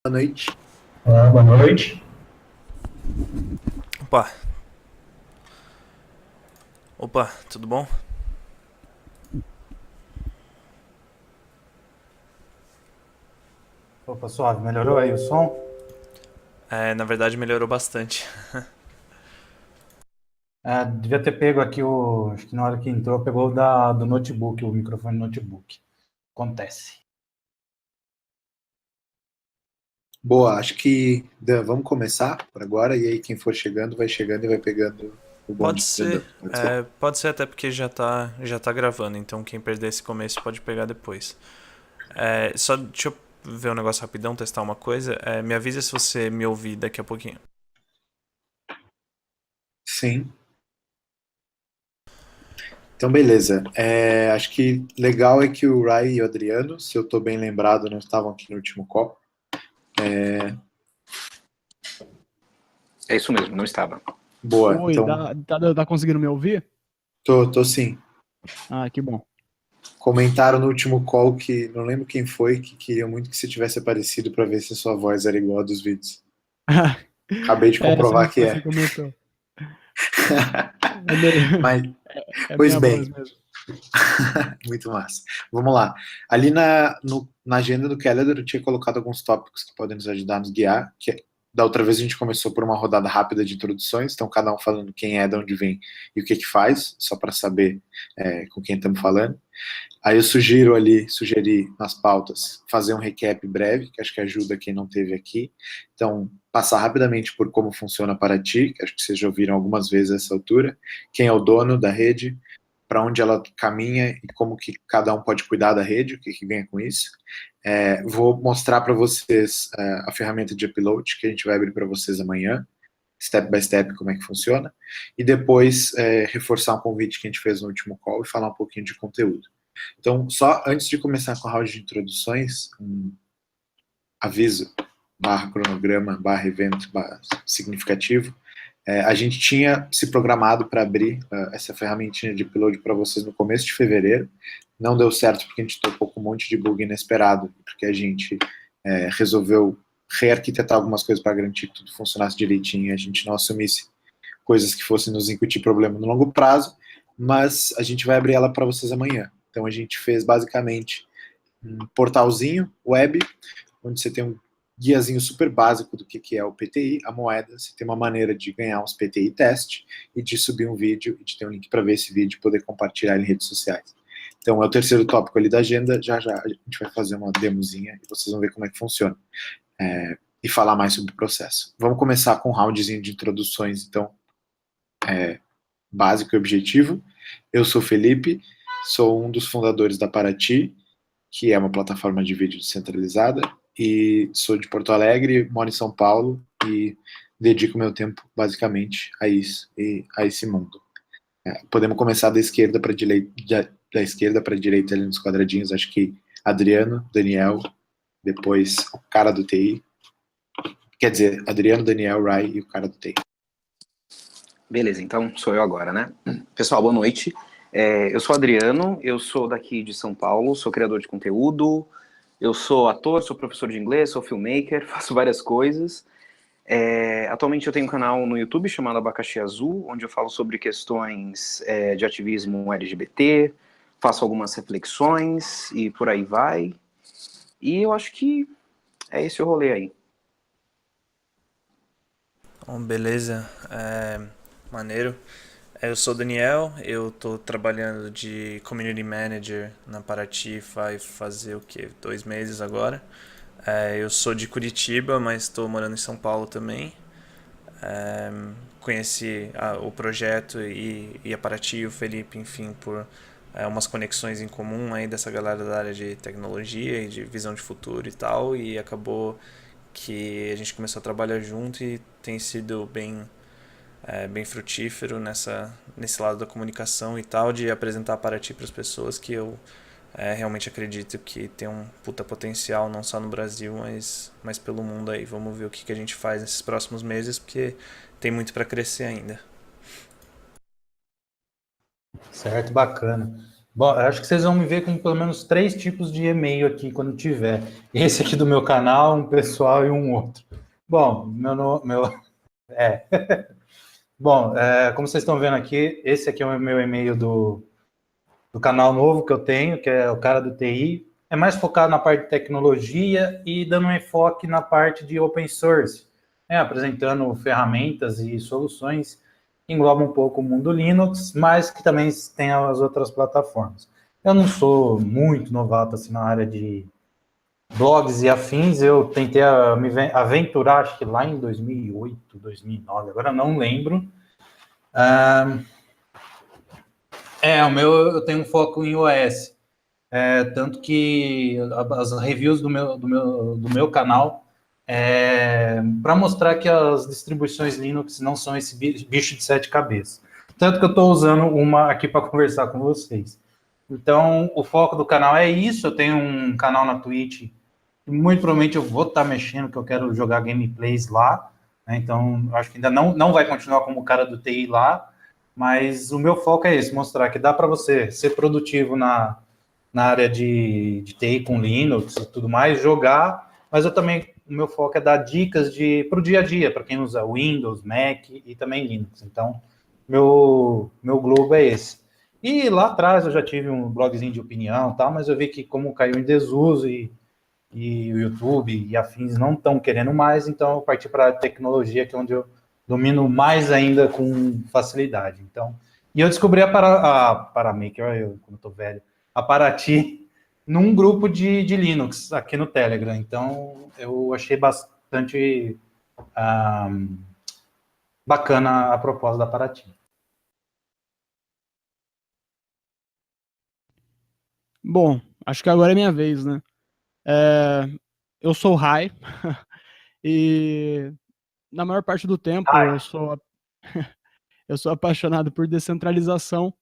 Boa noite. Olá, boa noite. Opa, opa, tudo bom? Opa, suave, melhorou aí o som? Na verdade melhorou bastante. Devia ter pego aqui acho que na hora que entrou, pegou do notebook, o microfone do notebook. Acontece. Boa, acho que vamos começar por agora, e aí quem for chegando vai chegando e vai pegando o Pode bonde ser, andando. Pode ser? pode ser até porque já tá gravando, então quem perder esse começo pode pegar depois. Só deixa eu ver um negócio rapidão, testar uma coisa. Me avisa se você me ouvir daqui a pouquinho. Sim. Então, beleza. Acho que legal é que o Rai e o Adriano, se eu tô bem lembrado, não estavam aqui no último call. É isso mesmo, não estava. Boa, Oi, então, tá conseguindo me ouvir? tô sim. Ah, que bom. Comentaram no último call que, não lembro quem foi, que queria muito que você tivesse aparecido para ver se a sua voz era igual a dos vídeos. Acabei de comprovar que Você é. comentou. É, meio, Mas, é pois minha voz bem, mesmo. muito massa. Vamos lá. Ali na agenda do Calendar eu tinha colocado alguns tópicos que podem nos ajudar a nos guiar. Da outra vez a gente começou por uma rodada rápida de introduções, então cada um falando quem é, de onde vem e o que faz, só para saber com quem estamos falando. Aí eu sugeri nas pautas fazer um recap breve, que acho que ajuda quem não teve aqui. Então, passar rapidamente por como funciona para ti, que acho que vocês já ouviram algumas vezes essa altura, quem é o dono da rede, para onde ela caminha e como que cada um pode cuidar da rede, o que ganha com isso. Vou mostrar para vocês a ferramenta de upload que a gente vai abrir para vocês amanhã, step by step, como é que funciona, e depois reforçar um convite que a gente fez no último call e falar um pouquinho de conteúdo. Então, só antes de começar com a round de introduções, um aviso, barra cronograma, barra evento, barra significativo. A gente tinha se programado para abrir essa ferramentinha de upload para vocês no começo de fevereiro. Não deu certo porque a gente tocou com um monte de bug inesperado, porque a gente resolveu rearquitetar algumas coisas para garantir que tudo funcionasse direitinho e a gente não assumisse coisas que fossem nos incutir problema no longo prazo, mas a gente vai abrir ela para vocês amanhã. Então a gente fez basicamente um portalzinho web, onde você tem um guiazinho super básico do que é o PTI, a moeda, você tem uma maneira de ganhar uns PTI teste e de subir um vídeo e de ter um link para ver esse vídeo e poder compartilhar em redes sociais. Então é o terceiro tópico ali da agenda, já já a gente vai fazer uma demozinha e vocês vão ver como é que funciona. E falar mais sobre o processo. Vamos começar com um roundzinho de introduções, então, básico e objetivo. Eu sou Felipe, sou um dos fundadores da Paraty, que é uma plataforma de vídeo descentralizada, e sou de Porto Alegre, moro em São Paulo e dedico meu tempo basicamente a isso e a esse mundo. Podemos começar da esquerda para direita, da esquerda para direita ali nos quadradinhos, acho que Adriano, Daniel, depois o cara do TI, quer dizer, Adriano, Daniel, Rai e o cara do TI. Beleza, então sou eu agora, né? Pessoal, boa noite. Eu sou Adriano, eu sou daqui de São Paulo, sou criador de conteúdo, eu sou ator, sou professor de inglês, sou filmmaker, faço várias coisas. Atualmente eu tenho um canal no YouTube chamado Abacaxi Azul, onde eu falo sobre questões de ativismo LGBT, faço algumas reflexões e por aí vai. E eu acho que é esse o rolê aí. Bom, beleza, maneiro. Eu sou o Daniel, eu tô trabalhando de Community Manager na Paraty vai fazer o quê? 2 meses agora. Eu sou de Curitiba, mas estou morando em São Paulo também. É, Conheci o projeto e a Paraty e o Felipe, enfim, por umas conexões em comum aí dessa galera da área de tecnologia e de visão de futuro e tal, e acabou que a gente começou a trabalhar junto e tem sido bem frutífero nesse lado da comunicação e tal, de apresentar a Paraty para as pessoas que eu realmente acredito que tem um puta potencial, não só no Brasil, mas pelo mundo aí. Vamos ver o que a gente faz nesses próximos meses, porque tem muito para crescer ainda. Certo, bacana. Bom, eu acho que vocês vão me ver com pelo menos 3 tipos de e-mail aqui quando tiver. Esse aqui do meu canal, um pessoal e um outro. Bom, Bom, como vocês estão vendo aqui, esse aqui é o meu e-mail do canal novo que eu tenho, que é o cara do TI. É mais focado na parte de tecnologia e dando um enfoque na parte de open source, né, apresentando ferramentas e soluções que englobam um pouco o mundo Linux, mas que também tem as outras plataformas. Eu não sou muito novato assim, na área de blogs e afins, eu tentei me aventurar, acho que lá em 2008, 2009, agora não lembro. Eu tenho um foco em iOS. Tanto que as reviews do meu canal para mostrar que as distribuições Linux não são esse bicho de 7 cabeças. Tanto que eu estou usando uma aqui para conversar com vocês. Então, o foco do canal é isso. Eu tenho um canal na Twitch e muito provavelmente eu vou estar mexendo, que eu quero jogar gameplays lá. Né? Então, acho que ainda não vai continuar como o cara do TI lá, mas o meu foco é esse, mostrar que dá para você ser produtivo na área de TI com Linux e tudo mais, jogar, mas o meu foco é dar dicas para o dia a dia, para quem usa Windows, Mac e também Linux. Então, meu globo é esse. E lá atrás eu já tive um blogzinho de opinião, tal, mas eu vi que como caiu em desuso e o YouTube e afins não estão querendo mais, então eu parti para a tecnologia, que é onde eu domino mais ainda com facilidade. Então, e eu descobri a Paramaker, como eu tô velho, a Paraty, num grupo de Linux, aqui no Telegram. Então, eu achei bastante bacana a proposta da Paraty. Bom, acho que agora é minha vez, né? Eu sou o Rai, e na maior parte do tempo eu sou apaixonado por descentralização.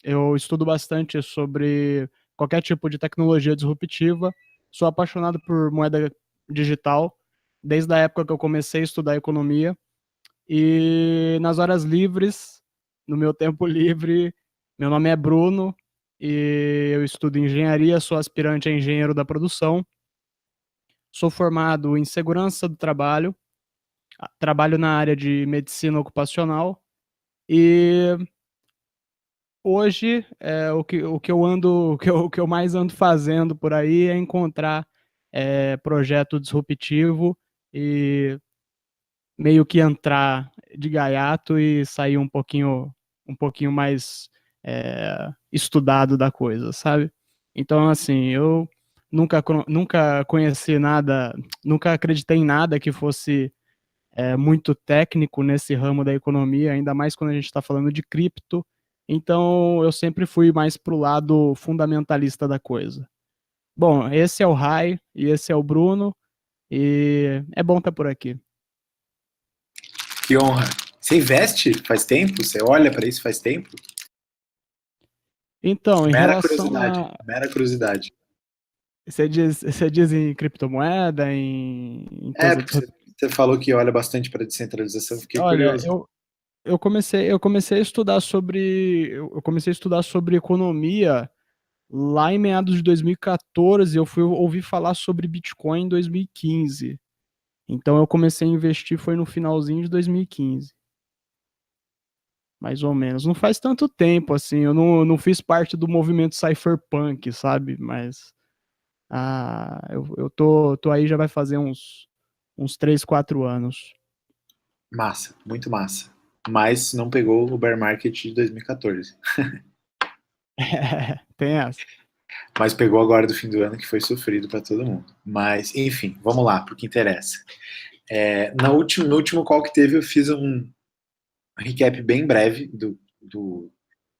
Eu estudo bastante sobre qualquer tipo de tecnologia disruptiva. Sou apaixonado por moeda digital, desde a época que eu comecei a estudar economia. E nas horas livres, no meu tempo livre, meu nome é Bruno e eu estudo engenharia, sou aspirante a engenheiro da produção. Sou formado em segurança do trabalho, trabalho na área de medicina ocupacional e hoje o que eu mais ando fazendo por aí é encontrar projeto disruptivo e meio que entrar de gaiato e sair um pouquinho mais estudado da coisa, sabe? Então, assim, eu nunca conheci nada, nunca acreditei em nada que fosse muito técnico nesse ramo da economia, ainda mais quando a gente está falando de cripto. Então, eu sempre fui mais pro lado fundamentalista da coisa. Bom, esse é o Rai e esse é o Bruno, e é bom estar por aqui. Que honra. Você investe faz tempo? Você olha para isso faz tempo? Então, em Mera relação curiosidade. a. Mera curiosidade. Você diz em criptomoeda, em coisa de. Porque você falou que olha bastante para descentralização, fiquei Olha, curioso. eu comecei a estudar eu comecei a estudar sobre economia lá em meados de 2014. Eu fui ouvir falar sobre Bitcoin em 2015. Então eu comecei a investir foi no finalzinho de 2015. Mais ou menos. Não faz tanto tempo, assim. Eu não fiz parte do movimento cypherpunk, sabe? Mas eu tô aí já vai fazer uns 3, 4 anos. Massa, muito massa. Mas não pegou o bear market de 2014. Tem essa. Mas pegou agora do fim do ano, que foi sofrido para todo mundo. Mas, enfim, vamos lá, para o que interessa. No último call que teve, eu fiz um recap bem breve do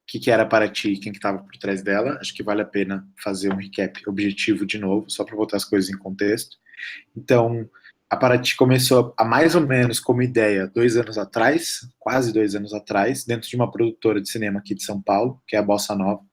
que era a Paraty e quem que estava por trás dela. Acho que vale a pena fazer um recap objetivo de novo, só para botar as coisas em contexto. Então, a Paraty começou a mais ou menos como ideia 2 anos atrás, quase 2 anos atrás, dentro de uma produtora de cinema aqui de São Paulo, que é a Bossa Nova.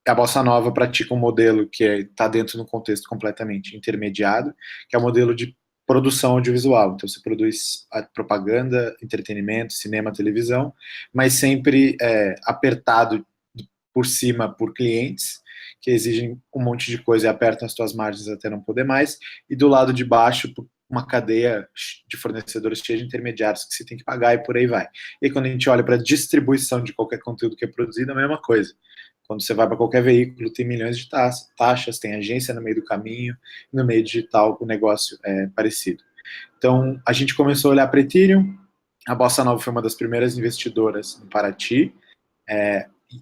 A Bossa Nova pratica um modelo que está dentro de um contexto completamente intermediado, que é o modelo de produção audiovisual. Então, você produz propaganda, entretenimento, cinema, televisão, mas sempre apertado por cima por clientes, que exigem um monte de coisa e apertam as tuas margens até não poder mais, e do lado de baixo, uma cadeia de fornecedores cheia de intermediários que você tem que pagar e por aí vai. E quando a gente olha para a distribuição de qualquer conteúdo que é produzido, é a mesma coisa. Quando você vai para qualquer veículo, tem milhões de taxas, tem agência no meio do caminho, no meio digital o negócio é parecido. Então, a gente começou a olhar para Ethereum, a Bossa Nova foi uma das primeiras investidoras no Paraty,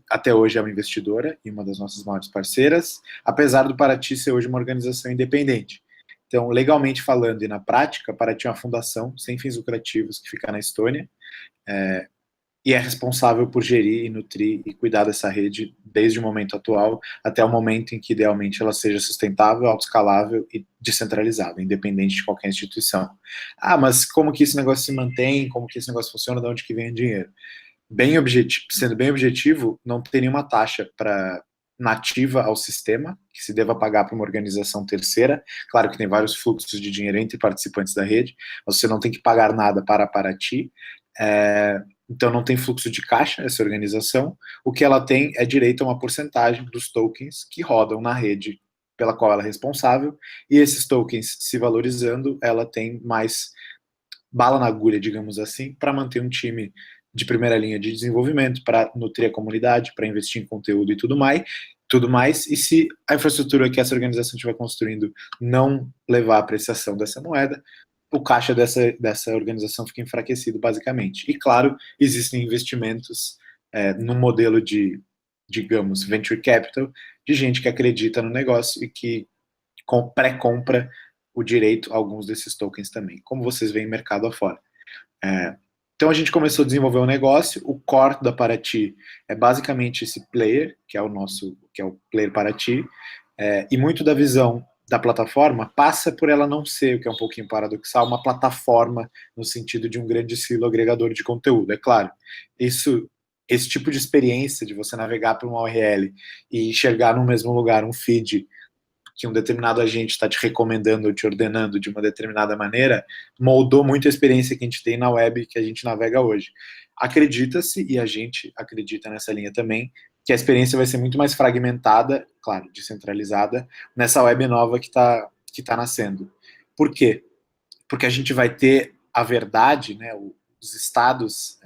até hoje é uma investidora e uma das nossas maiores parceiras, apesar do Paraty ser hoje uma organização independente. Então, legalmente falando e na prática, Paraty é uma fundação sem fins lucrativos que fica na Estônia, e é responsável por gerir e nutrir e cuidar dessa rede desde o momento atual até o momento em que, idealmente, ela seja sustentável, autoescalável e descentralizada, independente de qualquer instituição. Ah, mas como que esse negócio se mantém? Como que esse negócio funciona? De onde que vem o dinheiro? Sendo bem objetivo, não tem nenhuma taxa nativa ao sistema, que se deva pagar para uma organização terceira. Claro que tem vários fluxos de dinheiro entre participantes da rede, mas você não tem que pagar nada para Paraty. Então não tem fluxo de caixa essa organização. O que ela tem é direito a uma porcentagem dos tokens que rodam na rede pela qual ela é responsável, e esses tokens se valorizando, ela tem mais bala na agulha, digamos assim, para manter um time de primeira linha de desenvolvimento, para nutrir a comunidade, para investir em conteúdo e tudo mais, e se a infraestrutura que essa organização estiver construindo não levar à apreciação dessa moeda, o caixa dessa organização fica enfraquecido, basicamente. E, claro, existem investimentos no modelo de, digamos, venture capital, de gente que acredita no negócio e que pré-compra o direito a alguns desses tokens também, como vocês veem mercado afora. Então a gente começou a desenvolver um negócio, o core da Paraty é basicamente esse player, que é o player Paraty, e muito da visão da plataforma passa por ela não ser, o que é um pouquinho paradoxal, uma plataforma no sentido de um grande silo agregador de conteúdo. É claro, esse tipo de experiência de você navegar por uma URL e enxergar no mesmo lugar um feed que um determinado agente está te recomendando ou te ordenando de uma determinada maneira, moldou muito a experiência que a gente tem na web que a gente navega hoje. Acredita-se, e a gente acredita nessa linha também, que a experiência vai ser muito mais fragmentada, claro, descentralizada, nessa web nova que tá nascendo. Por quê? Porque a gente vai ter a verdade, né, os estados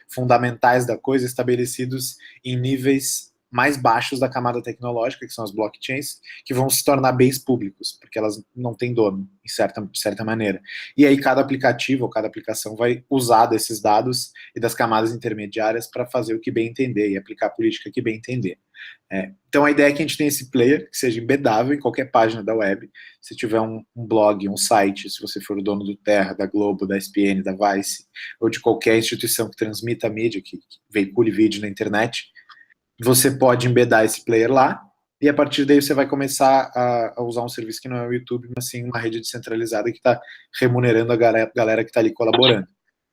fundamentais da coisa estabelecidos em níveis mais baixos da camada tecnológica, que são as blockchains, que vão se tornar bens públicos, porque elas não têm dono, de certa maneira. E aí cada aplicativo ou cada aplicação vai usar desses dados e das camadas intermediárias para fazer o que bem entender e aplicar a política que bem entender. Então a ideia é que a gente tenha esse player que seja embedável em qualquer página da web. Se tiver um blog, um site, se você for o dono do Terra, da Globo, da ESPN, da Vice, ou de qualquer instituição que transmita mídia, que veicule vídeo na internet, você pode embedar esse player lá, e a partir daí você vai começar a usar um serviço que não é o YouTube, mas sim uma rede descentralizada que está remunerando a galera que está ali colaborando.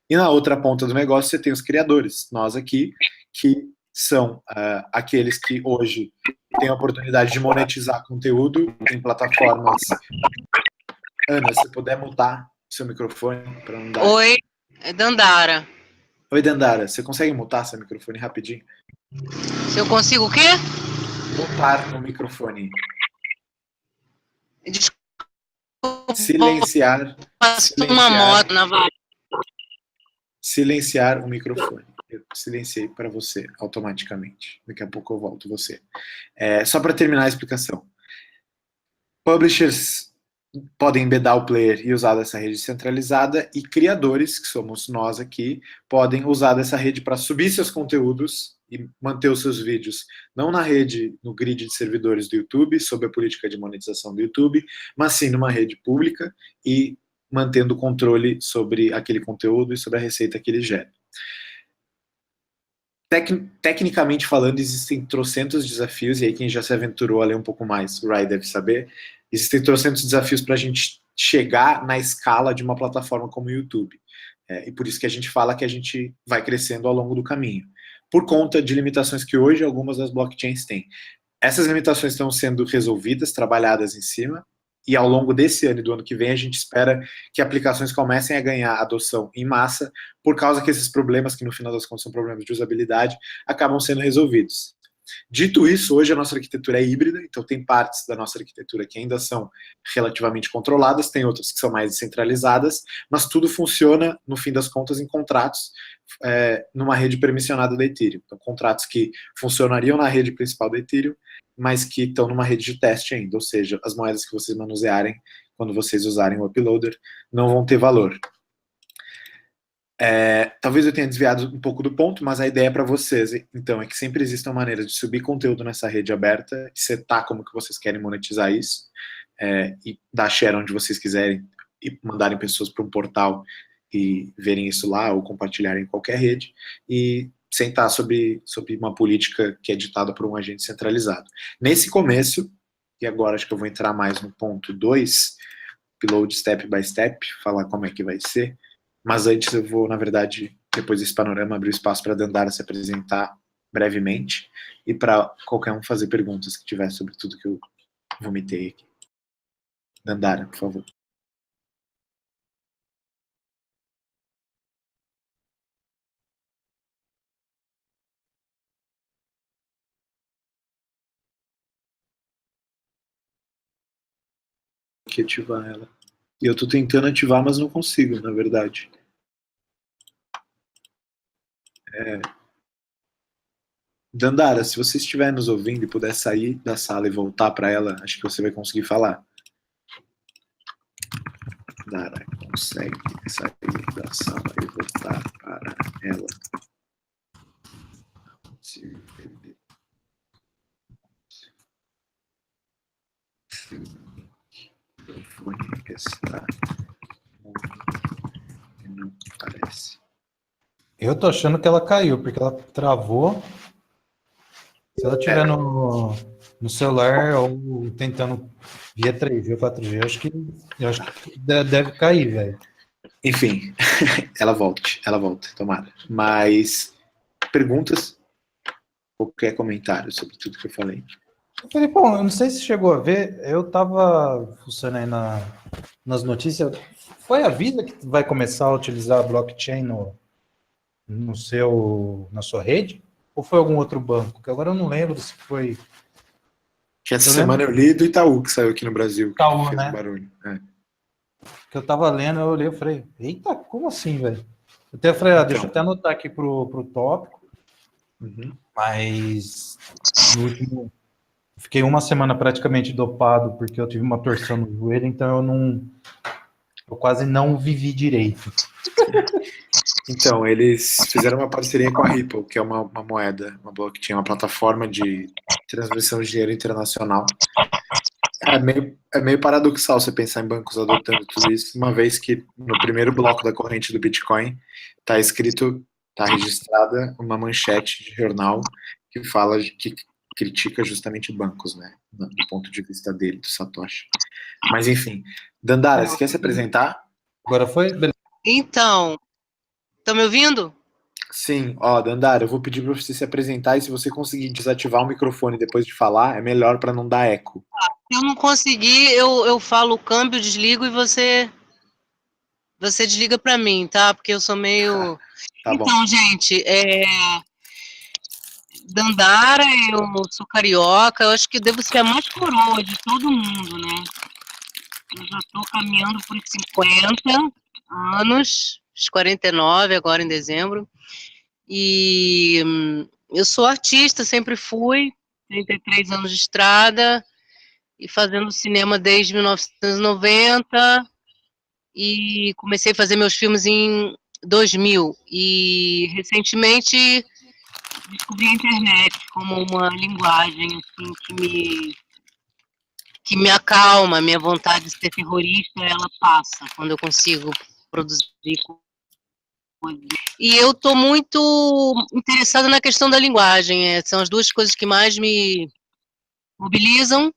E na outra ponta do negócio você tem os criadores, nós aqui, que são aqueles que hoje têm a oportunidade de monetizar conteúdo em plataformas. Ana, se puder mutar seu microfone para não dar... Oi, é Dandara. Oi, Dandara, você consegue mutar seu microfone rapidinho? Se eu consigo o quê? Mutar no microfone. Desculpa, Silenciar uma moto na vaga. Silenciar o microfone. Eu silenciei para você automaticamente. Daqui a pouco eu volto você. Só para terminar a explicação. Publishers podem embedar o player e usar dessa rede centralizada, e criadores, que somos nós aqui, podem usar dessa rede para subir seus conteúdos e manter os seus vídeos não na rede, no grid de servidores do YouTube, sob a política de monetização do YouTube, mas sim numa rede pública e mantendo o controle sobre aquele conteúdo e sobre a receita que ele gera. Tecnicamente falando, existem trocentos desafios, e aí quem já se aventurou a ler um pouco mais, o Rai deve saber, existem trocentos desafios para a gente chegar na escala de uma plataforma como o YouTube. E por isso que a gente fala que a gente vai crescendo ao longo do caminho, por conta de limitações que hoje algumas das blockchains têm. Essas limitações estão sendo resolvidas, trabalhadas em cima, e ao longo desse ano e do ano que vem a gente espera que aplicações comecem a ganhar adoção em massa, por causa que esses problemas, que no final das contas são problemas de usabilidade, acabam sendo resolvidos. Dito isso, hoje a nossa arquitetura é híbrida, então tem partes da nossa arquitetura que ainda são relativamente controladas, tem outras que são mais descentralizadas, mas tudo funciona, no fim das contas, em contratos numa rede permissionada da Ethereum. Então, contratos que funcionariam na rede principal da Ethereum, mas que estão numa rede de teste ainda, ou seja, as moedas que vocês manusearem quando vocês usarem o uploader não vão ter valor. Talvez eu tenha desviado um pouco do ponto, mas a ideia para vocês, então, é que sempre existam maneiras de subir conteúdo nessa rede aberta, de setar como que vocês querem monetizar isso, e dar share onde vocês quiserem, e mandarem pessoas para um portal e verem isso lá, ou compartilharem em qualquer rede, e sentar sob uma política que é ditada por um agente centralizado. Nesse começo, e agora acho que eu vou entrar mais no ponto 2, upload step by step, falar como é que vai ser, mas antes eu vou, na verdade, depois desse panorama, abrir espaço para a Dandara se apresentar brevemente e para qualquer um fazer perguntas que tiver sobre tudo que eu vomitei aqui. Dandara, por favor. Que ativar ela. E eu tô tentando ativar, mas não consigo, na verdade. Dandara, se você estiver nos ouvindo e puder sair da sala e voltar para ela, acho que você vai conseguir falar. Dandara, consegue sair da sala e voltar para ela. Se perder. O microfone está e não aparece. Eu tô achando que ela caiu, porque ela travou. Se ela estiver no celular ou tentando via 3G ou 4G, eu acho que deve cair, velho. Enfim, ela volta, tomara. Mas, perguntas? Qualquer comentário sobre tudo que eu falei? Felipão, eu não sei se chegou a ver, eu tava fuçando aí nas notícias. Foi a Visa que vai começar a utilizar a blockchain na sua rede? Ou foi algum outro banco? Que agora eu não lembro se foi. Que essa semana eu li do Itaú, que saiu aqui no Brasil. Itaú, que fez né? Barulho. Que eu tava lendo, eu olhei e falei, eita, como assim, velho? Eu até falei, deixa eu até anotar aqui pro tópico. Uhum. Mas no último. Fiquei uma semana praticamente dopado, porque eu tive uma torção no joelho, então eu quase não vivi direito. Então, eles fizeram uma parceria com a Ripple, que é uma moeda, uma blockchain, uma plataforma de transmissão de dinheiro internacional. É meio paradoxal você pensar em bancos adotando tudo isso, uma vez que no primeiro bloco da corrente do Bitcoin está registrada uma manchete de jornal que fala que critica justamente bancos, né, do ponto de vista dele, do Satoshi. Mas enfim, Dandara, você quer se apresentar? Agora foi? Beleza. Então, estão me ouvindo? Sim, Dandara, eu vou pedir para você se apresentar e se você conseguir desativar o microfone depois de falar, é melhor para não dar eco. Se eu não conseguir, eu falo o câmbio, desligo e você desliga para mim, tá? Porque eu sou meio... Tá bom. Então, gente, Dandara, eu sou carioca, eu acho que eu devo ser a mais coroa de todo mundo, né? Eu já estou caminhando por 50 anos, os 49 agora em dezembro, e eu sou artista, sempre fui, 33 anos de estrada, e fazendo cinema desde 1990, e comecei a fazer meus filmes em 2000, e recentemente descobri a internet como uma linguagem assim, que me acalma, minha vontade de ser terrorista, ela passa quando eu consigo produzir coisas. E eu estou muito interessada na questão da linguagem, são as duas coisas que mais me mobilizam,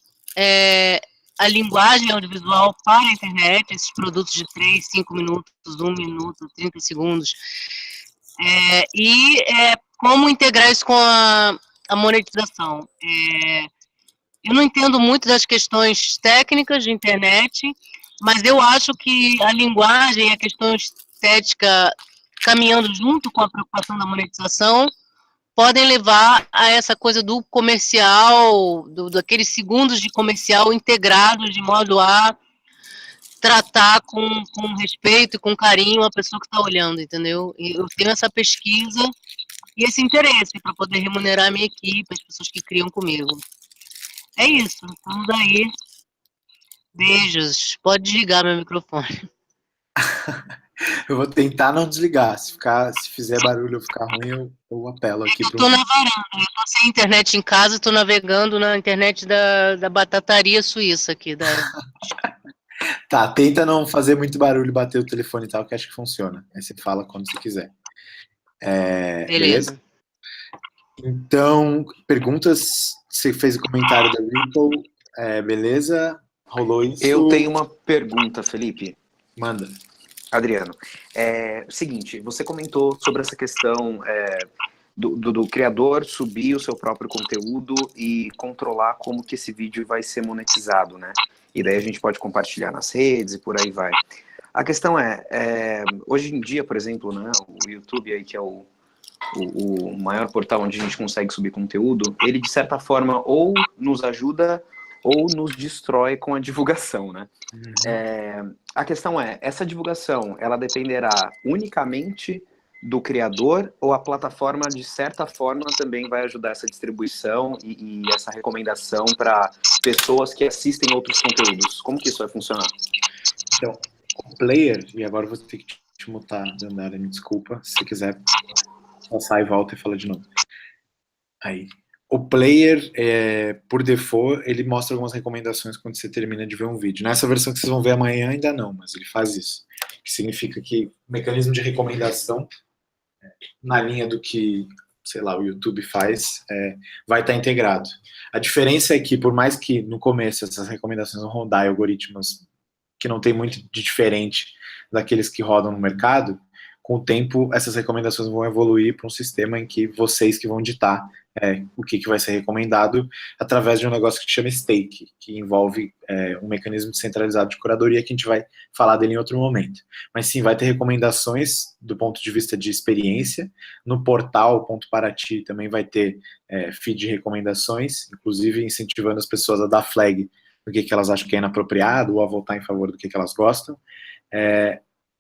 a linguagem audiovisual para a internet, esses produtos de 3, 5 minutos, 1 minuto, 30 segundos, como integrar isso com a monetização. Eu não entendo muito das questões técnicas de internet, mas eu acho que a linguagem e a questão estética caminhando junto com a preocupação da monetização podem levar a essa coisa do comercial, daqueles segundos de comercial integrado de modo a tratar com respeito e com carinho a pessoa que está olhando, entendeu? E eu tenho essa pesquisa e esse interesse para poder remunerar a minha equipe, as pessoas que criam comigo. É isso, estamos aí. Beijos. Pode desligar meu microfone. Eu vou tentar não desligar. Se fizer barulho ou ficar ruim, eu apelo aqui Eu para tô na varanda, eu tô sem internet em casa, tô navegando na internet da batataria suíça aqui. Tá, tenta não fazer muito barulho, bater o telefone e tal, que acho que funciona. Aí você fala quando você quiser. Beleza? Então, perguntas. Você fez o comentário da Ripple, beleza? Rolou isso? Eu tenho uma pergunta, Felipe. Manda. Adriano, seguinte, você comentou sobre essa questão do criador subir o seu próprio conteúdo e controlar como que esse vídeo vai ser monetizado, né? E daí a gente pode compartilhar nas redes e por aí vai. A questão hoje em dia, por exemplo, né, o YouTube aí, que é o maior portal onde a gente consegue subir conteúdo, ele de certa forma ou nos ajuda ou nos destrói com a divulgação, né? A questão essa divulgação, ela dependerá unicamente do criador ou a plataforma, de certa forma, também vai ajudar essa distribuição e essa recomendação para pessoas que assistem outros conteúdos? Como que isso vai funcionar? Então, o player, e agora eu vou ter que te mutar, Dandara, me desculpa, se você quiser passar e volta e fala de novo. Aí. O player, por default, ele mostra algumas recomendações quando você termina de ver um vídeo. Nessa versão que vocês vão ver amanhã ainda não, mas ele faz isso. Que significa que o mecanismo de recomendação, na linha do que, sei lá, o YouTube faz, vai estar integrado. A diferença é que, por mais que no começo essas recomendações vão rodar algoritmos que não tem muito de diferente daqueles que rodam no mercado, com o tempo essas recomendações vão evoluir para um sistema em que vocês que vão ditar o que vai ser recomendado através de um negócio que se chama stake, que envolve um mecanismo descentralizado de curadoria que a gente vai falar dele em outro momento. Mas sim, vai ter recomendações do ponto de vista de experiência. No portal .parati também vai ter feed de recomendações, inclusive incentivando as pessoas a dar flag do que elas acham que é inapropriado ou a votar em favor do que elas gostam.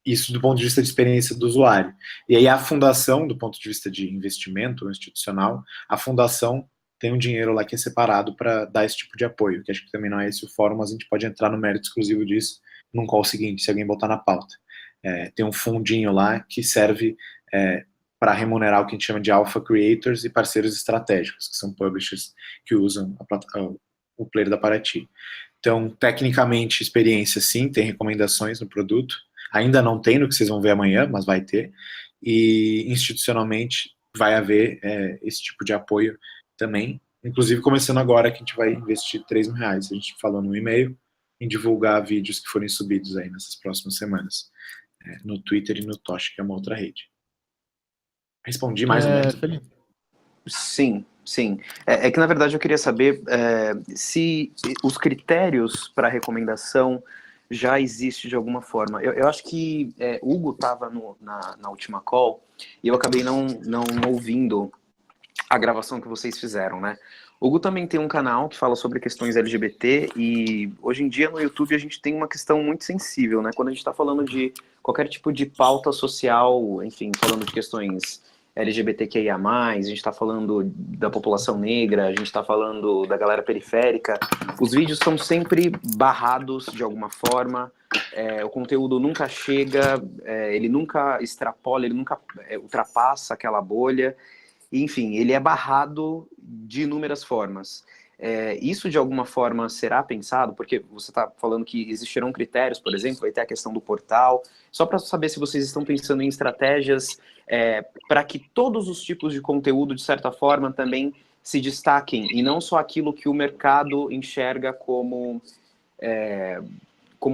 Isso do ponto de vista de experiência do usuário. E aí a fundação, do ponto de vista de investimento institucional, a fundação tem um dinheiro lá que é separado para dar esse tipo de apoio, que acho que também não é esse o fórum, mas a gente pode entrar no mérito exclusivo disso num call seguinte, se alguém botar na pauta. Tem um fundinho lá que serve para remunerar o que a gente chama de alpha creators e parceiros estratégicos, que são publishers que usam o player da Parati. Então, tecnicamente, experiência sim, tem recomendações no produto. Ainda não tem no que vocês vão ver amanhã, mas vai ter. E institucionalmente vai haver esse tipo de apoio também. Inclusive começando agora que a gente vai investir R$3.000, a gente falou no e-mail, em divulgar vídeos que forem subidos aí nessas próximas semanas. No Twitter e no Tosh, que é uma outra rede. Respondi mais ou menos? Felipe. Sim, sim. É que na verdade eu queria saber se os critérios para recomendação já existe de alguma forma. Eu acho que Hugo estava na última call e eu acabei não ouvindo a gravação que vocês fizeram, né? Hugo também tem um canal que fala sobre questões LGBT e hoje em dia no YouTube a gente tem uma questão muito sensível, né? Quando a gente está falando de qualquer tipo de pauta social, enfim, falando de questões LGBTQIA+, a gente está falando da população negra, a gente está falando da galera periférica, os vídeos são sempre barrados de alguma forma, o conteúdo nunca chega, ele nunca extrapola, ele nunca ultrapassa aquela bolha, enfim, ele é barrado de inúmeras formas. Isso de alguma forma será pensado? Porque você está falando que existirão critérios, por exemplo, vai ter a questão do portal, só para saber se vocês estão pensando em estratégias para que todos os tipos de conteúdo, de certa forma, também se destaquem, e não só aquilo que o mercado enxerga como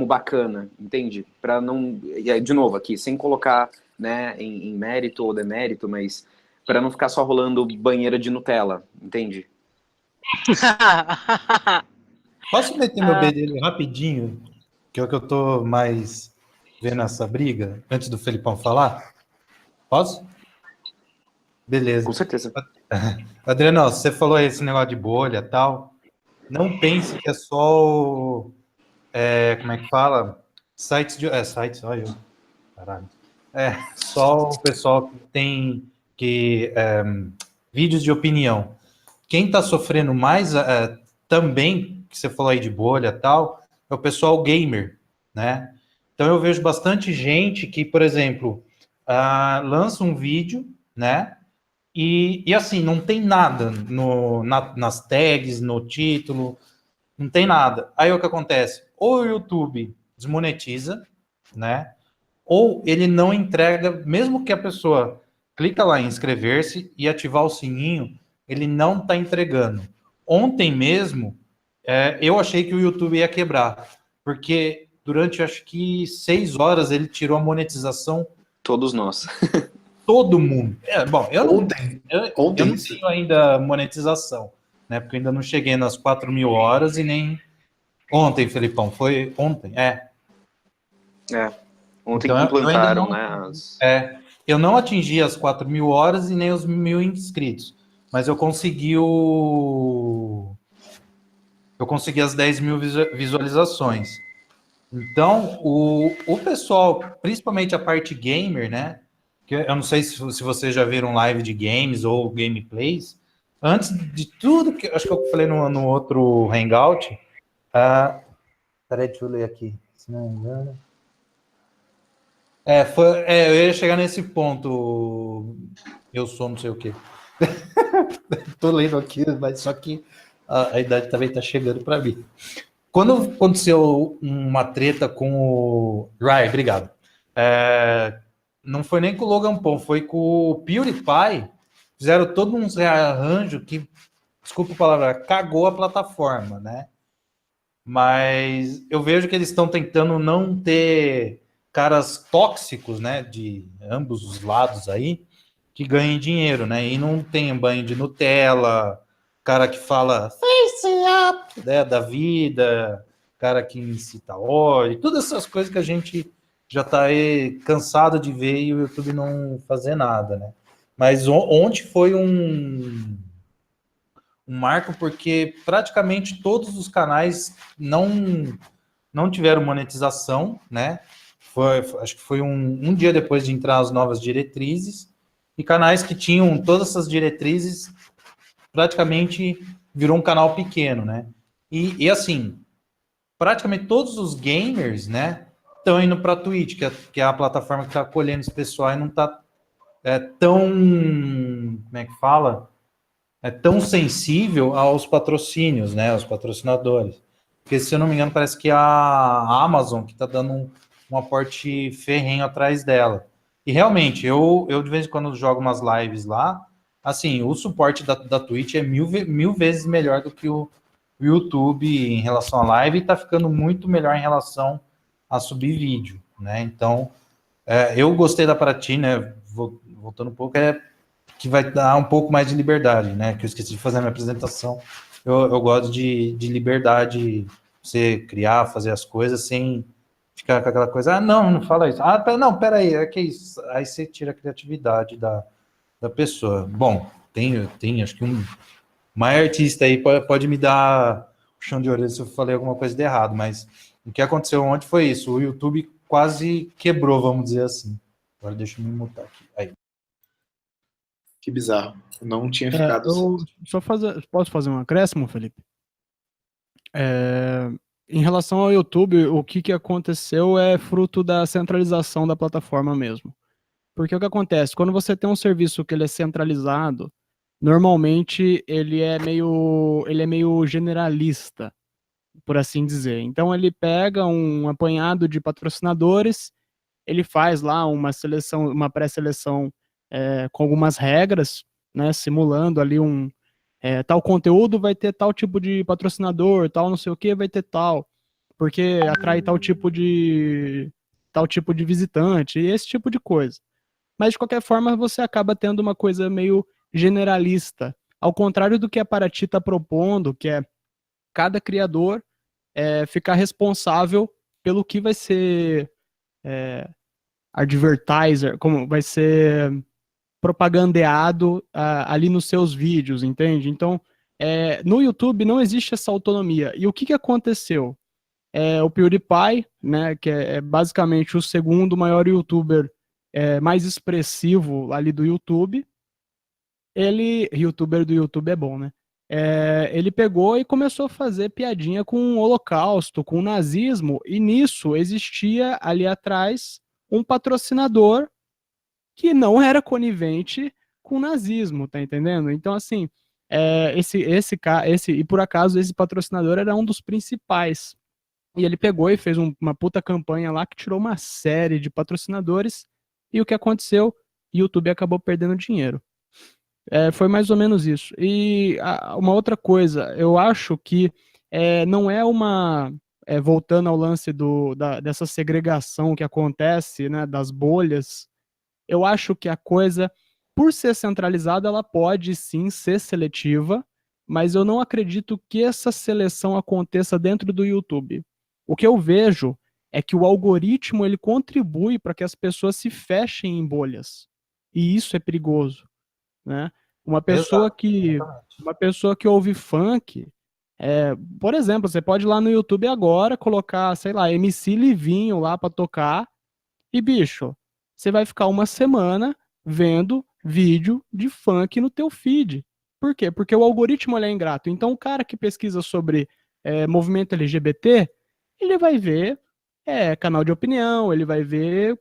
bacana, entende? Para não, de novo aqui, sem colocar, né, em mérito ou demérito, mas para não ficar só rolando banheira de Nutella, entende? Posso meter meu bedelho rapidinho? Que é o que eu tô mais vendo essa briga, antes do Felipão falar? Posso? Beleza. Com certeza. Adriano, você falou esse negócio de bolha e tal. Não pense que é só como é que fala? Sites, olha eu. Caralho. Só o pessoal que tem vídeos de opinião. Quem está sofrendo mais também, que você falou aí de bolha e tal, é o pessoal gamer, né? Então eu vejo bastante gente que, por exemplo, lança um vídeo, né? E assim, não tem nada nas tags, no título, não tem nada. Aí o que acontece? Ou o YouTube desmonetiza, né? Ou ele não entrega, mesmo que a pessoa clica lá em inscrever-se e ativar o sininho, ele não está entregando. Ontem mesmo, eu achei que o YouTube ia quebrar, porque durante acho que 6 horas ele tirou a monetização. Todos nós. Todo mundo. Bom, Ontem eu não isso. tenho ainda monetização, né? Porque eu ainda não cheguei nas 4.000 horas e nem ontem, Felipão. Foi ontem, Ontem Então, que eu ainda implantaram, não. né? Eu não atingi as 4.000 horas e nem os 1.000 inscritos, mas eu consegui eu consegui as 10.000 visualizações. Então, o pessoal, principalmente a parte gamer, né? Que eu não sei se vocês já viram live de games ou gameplays. Antes de tudo que acho que eu falei no outro Hangout. Peraí, deixa eu ler aqui. Se não me engano. Eu ia chegar nesse ponto. Eu sou não sei o quê. Tô lendo aqui, mas só que a idade também tá chegando para mim. Quando aconteceu uma treta com o Rai, obrigado. Não foi nem com o Logan Paul, foi com o PewDiePie. Fizeram todo uns rearranjo que, desculpa a palavra, cagou a plataforma, né? Mas eu vejo que eles estão tentando não ter caras tóxicos, né, de ambos os lados aí, que ganhem dinheiro, né? E não tem banho de Nutella, cara que fala face up, né, da vida, cara que incita ódio, todas essas coisas que a gente já está aí cansado de ver e o YouTube não fazer nada, né? Mas ontem foi um marco porque praticamente todos os canais não tiveram monetização, né? Acho que foi um dia depois de entrar as novas diretrizes, e canais que tinham todas essas diretrizes praticamente virou um canal pequeno, né? E assim, praticamente todos os gamers, né, estão indo para a Twitch, que é a plataforma que está acolhendo esse pessoal e não está tão, como é que fala? Tão sensível aos patrocínios, né, aos patrocinadores. Porque, se eu não me engano, parece que a Amazon que está dando um aporte ferrenho atrás dela. E realmente, eu de vez em quando jogo umas lives lá, assim, o suporte da Twitch é mil vezes melhor do que o YouTube em relação à live, e está ficando muito melhor em relação a subir vídeo, né? Então, eu gostei da Paraty, né? Voltando um pouco, que vai dar um pouco mais de liberdade, né? Que eu esqueci de fazer a minha apresentação. Eu gosto de liberdade, você criar, fazer as coisas sem ficar com aquela coisa, não fala isso. Não, peraí, é que isso. Aí você tira a criatividade da pessoa. Bom, tem acho que um maior artista aí pode me dar o chão de orelha se eu falei alguma coisa de errado, mas o que aconteceu ontem foi isso, o YouTube quase quebrou, vamos dizer assim. Agora deixa eu me mutar aqui. Aí. Que bizarro. Não tinha ficado Posso fazer um acréscimo, Felipe? Em relação ao YouTube, o que aconteceu é fruto da centralização da plataforma mesmo. Porque o que acontece? Quando você tem um serviço que ele é centralizado, normalmente ele é meio generalista, por assim dizer. Então ele pega um apanhado de patrocinadores, ele faz lá uma seleção, uma pré-seleção com algumas regras, né, simulando ali tal conteúdo vai ter tal tipo de patrocinador, tal não sei o que vai ter tal, porque atrai tal tipo de visitante, e esse tipo de coisa. Mas de qualquer forma você acaba tendo uma coisa meio generalista, ao contrário do que a Paraty está propondo, que é cada criador ficar responsável pelo que vai ser advertiser, como vai ser propagandeado ali nos seus vídeos, entende? Então, no YouTube não existe essa autonomia. E o que aconteceu? O PewDiePie, né, que é basicamente o segundo maior youtuber mais expressivo ali do YouTube, youtuber do YouTube é bom, né? Ele pegou e começou a fazer piadinha com o Holocausto, com o nazismo, e nisso existia ali atrás um patrocinador que não era conivente com o nazismo, tá entendendo? Então, assim, e por acaso esse patrocinador era um dos principais. E ele pegou e fez uma puta campanha lá que tirou uma série de patrocinadores, e o que aconteceu? O YouTube acabou perdendo dinheiro. Foi mais ou menos isso. E uma outra coisa, eu acho que não é uma. Voltando ao lance dessa segregação que acontece, né, das bolhas, eu acho que a coisa, por ser centralizada, ela pode sim ser seletiva, mas eu não acredito que essa seleção aconteça dentro do YouTube. O que eu vejo é que o algoritmo ele contribui para que as pessoas se fechem em bolhas. E isso é perigoso, né? Uma pessoa que ouve funk, por exemplo, você pode ir lá no YouTube agora colocar, sei lá, MC Livinho lá para tocar e, bicho, você vai ficar uma semana vendo vídeo de funk no teu feed. Por quê? Porque o algoritmo ele é ingrato. Então, o cara que pesquisa sobre movimento LGBT, ele vai ver canal de opinião, ele vai ver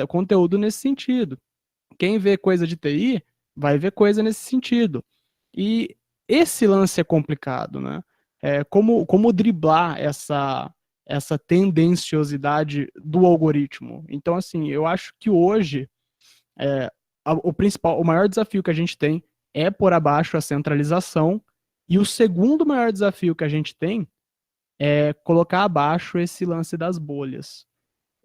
conteúdo nesse sentido. Quem vê coisa de TI, vai ver coisa nesse sentido. E esse lance é complicado, né? Como driblar essa tendenciosidade do algoritmo. Então, assim, eu acho que hoje o maior desafio que a gente tem é por abaixo a centralização, e o segundo maior desafio que a gente tem é colocar abaixo esse lance das bolhas.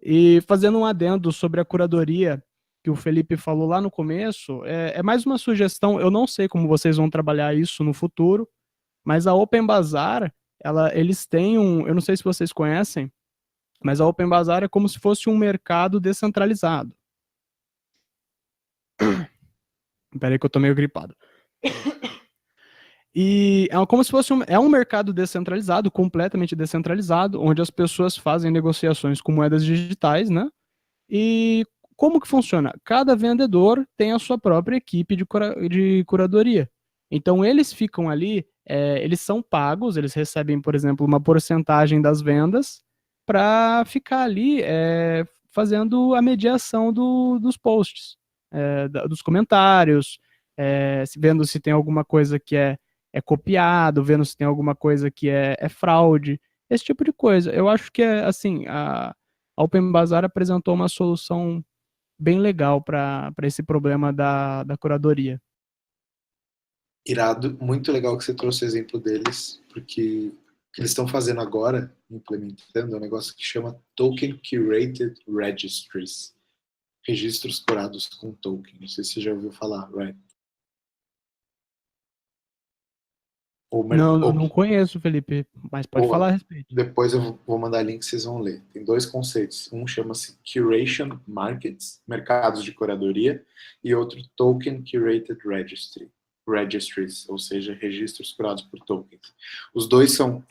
E fazendo um adendo sobre a curadoria que o Felipe falou lá no começo, é mais uma sugestão, eu não sei como vocês vão trabalhar isso no futuro, mas a Open Bazaar, eles têm eu não sei se vocês conhecem, mas a Open Bazaar é como se fosse um mercado descentralizado. Peraí que eu tô meio gripado. E é como se fosse um mercado descentralizado, completamente descentralizado, onde as pessoas fazem negociações com moedas digitais, né? E como que funciona? Cada vendedor tem a sua própria equipe de curadoria. Então, eles ficam ali, eles são pagos, eles recebem, por exemplo, uma porcentagem das vendas para ficar ali fazendo a mediação dos posts, dos comentários, vendo se tem alguma coisa que é copiado, vendo se tem alguma coisa que é fraude, esse tipo de coisa. Eu acho que, assim, a Open Bazaar apresentou uma solução bem legal para esse problema da curadoria. Irado, muito legal que você trouxe o exemplo deles, porque o que eles estão fazendo agora, implementando, é um negócio que chama Token Curated Registries, registros curados com token. Não sei se você já ouviu falar, right? Não conheço, Felipe, mas pode falar a respeito. Depois eu vou mandar link, vocês vão ler. Tem dois conceitos. Um chama-se Curation Markets, mercados de curadoria, e outro Token Curated Registries, ou seja, registros curados por tokens. Os dois são,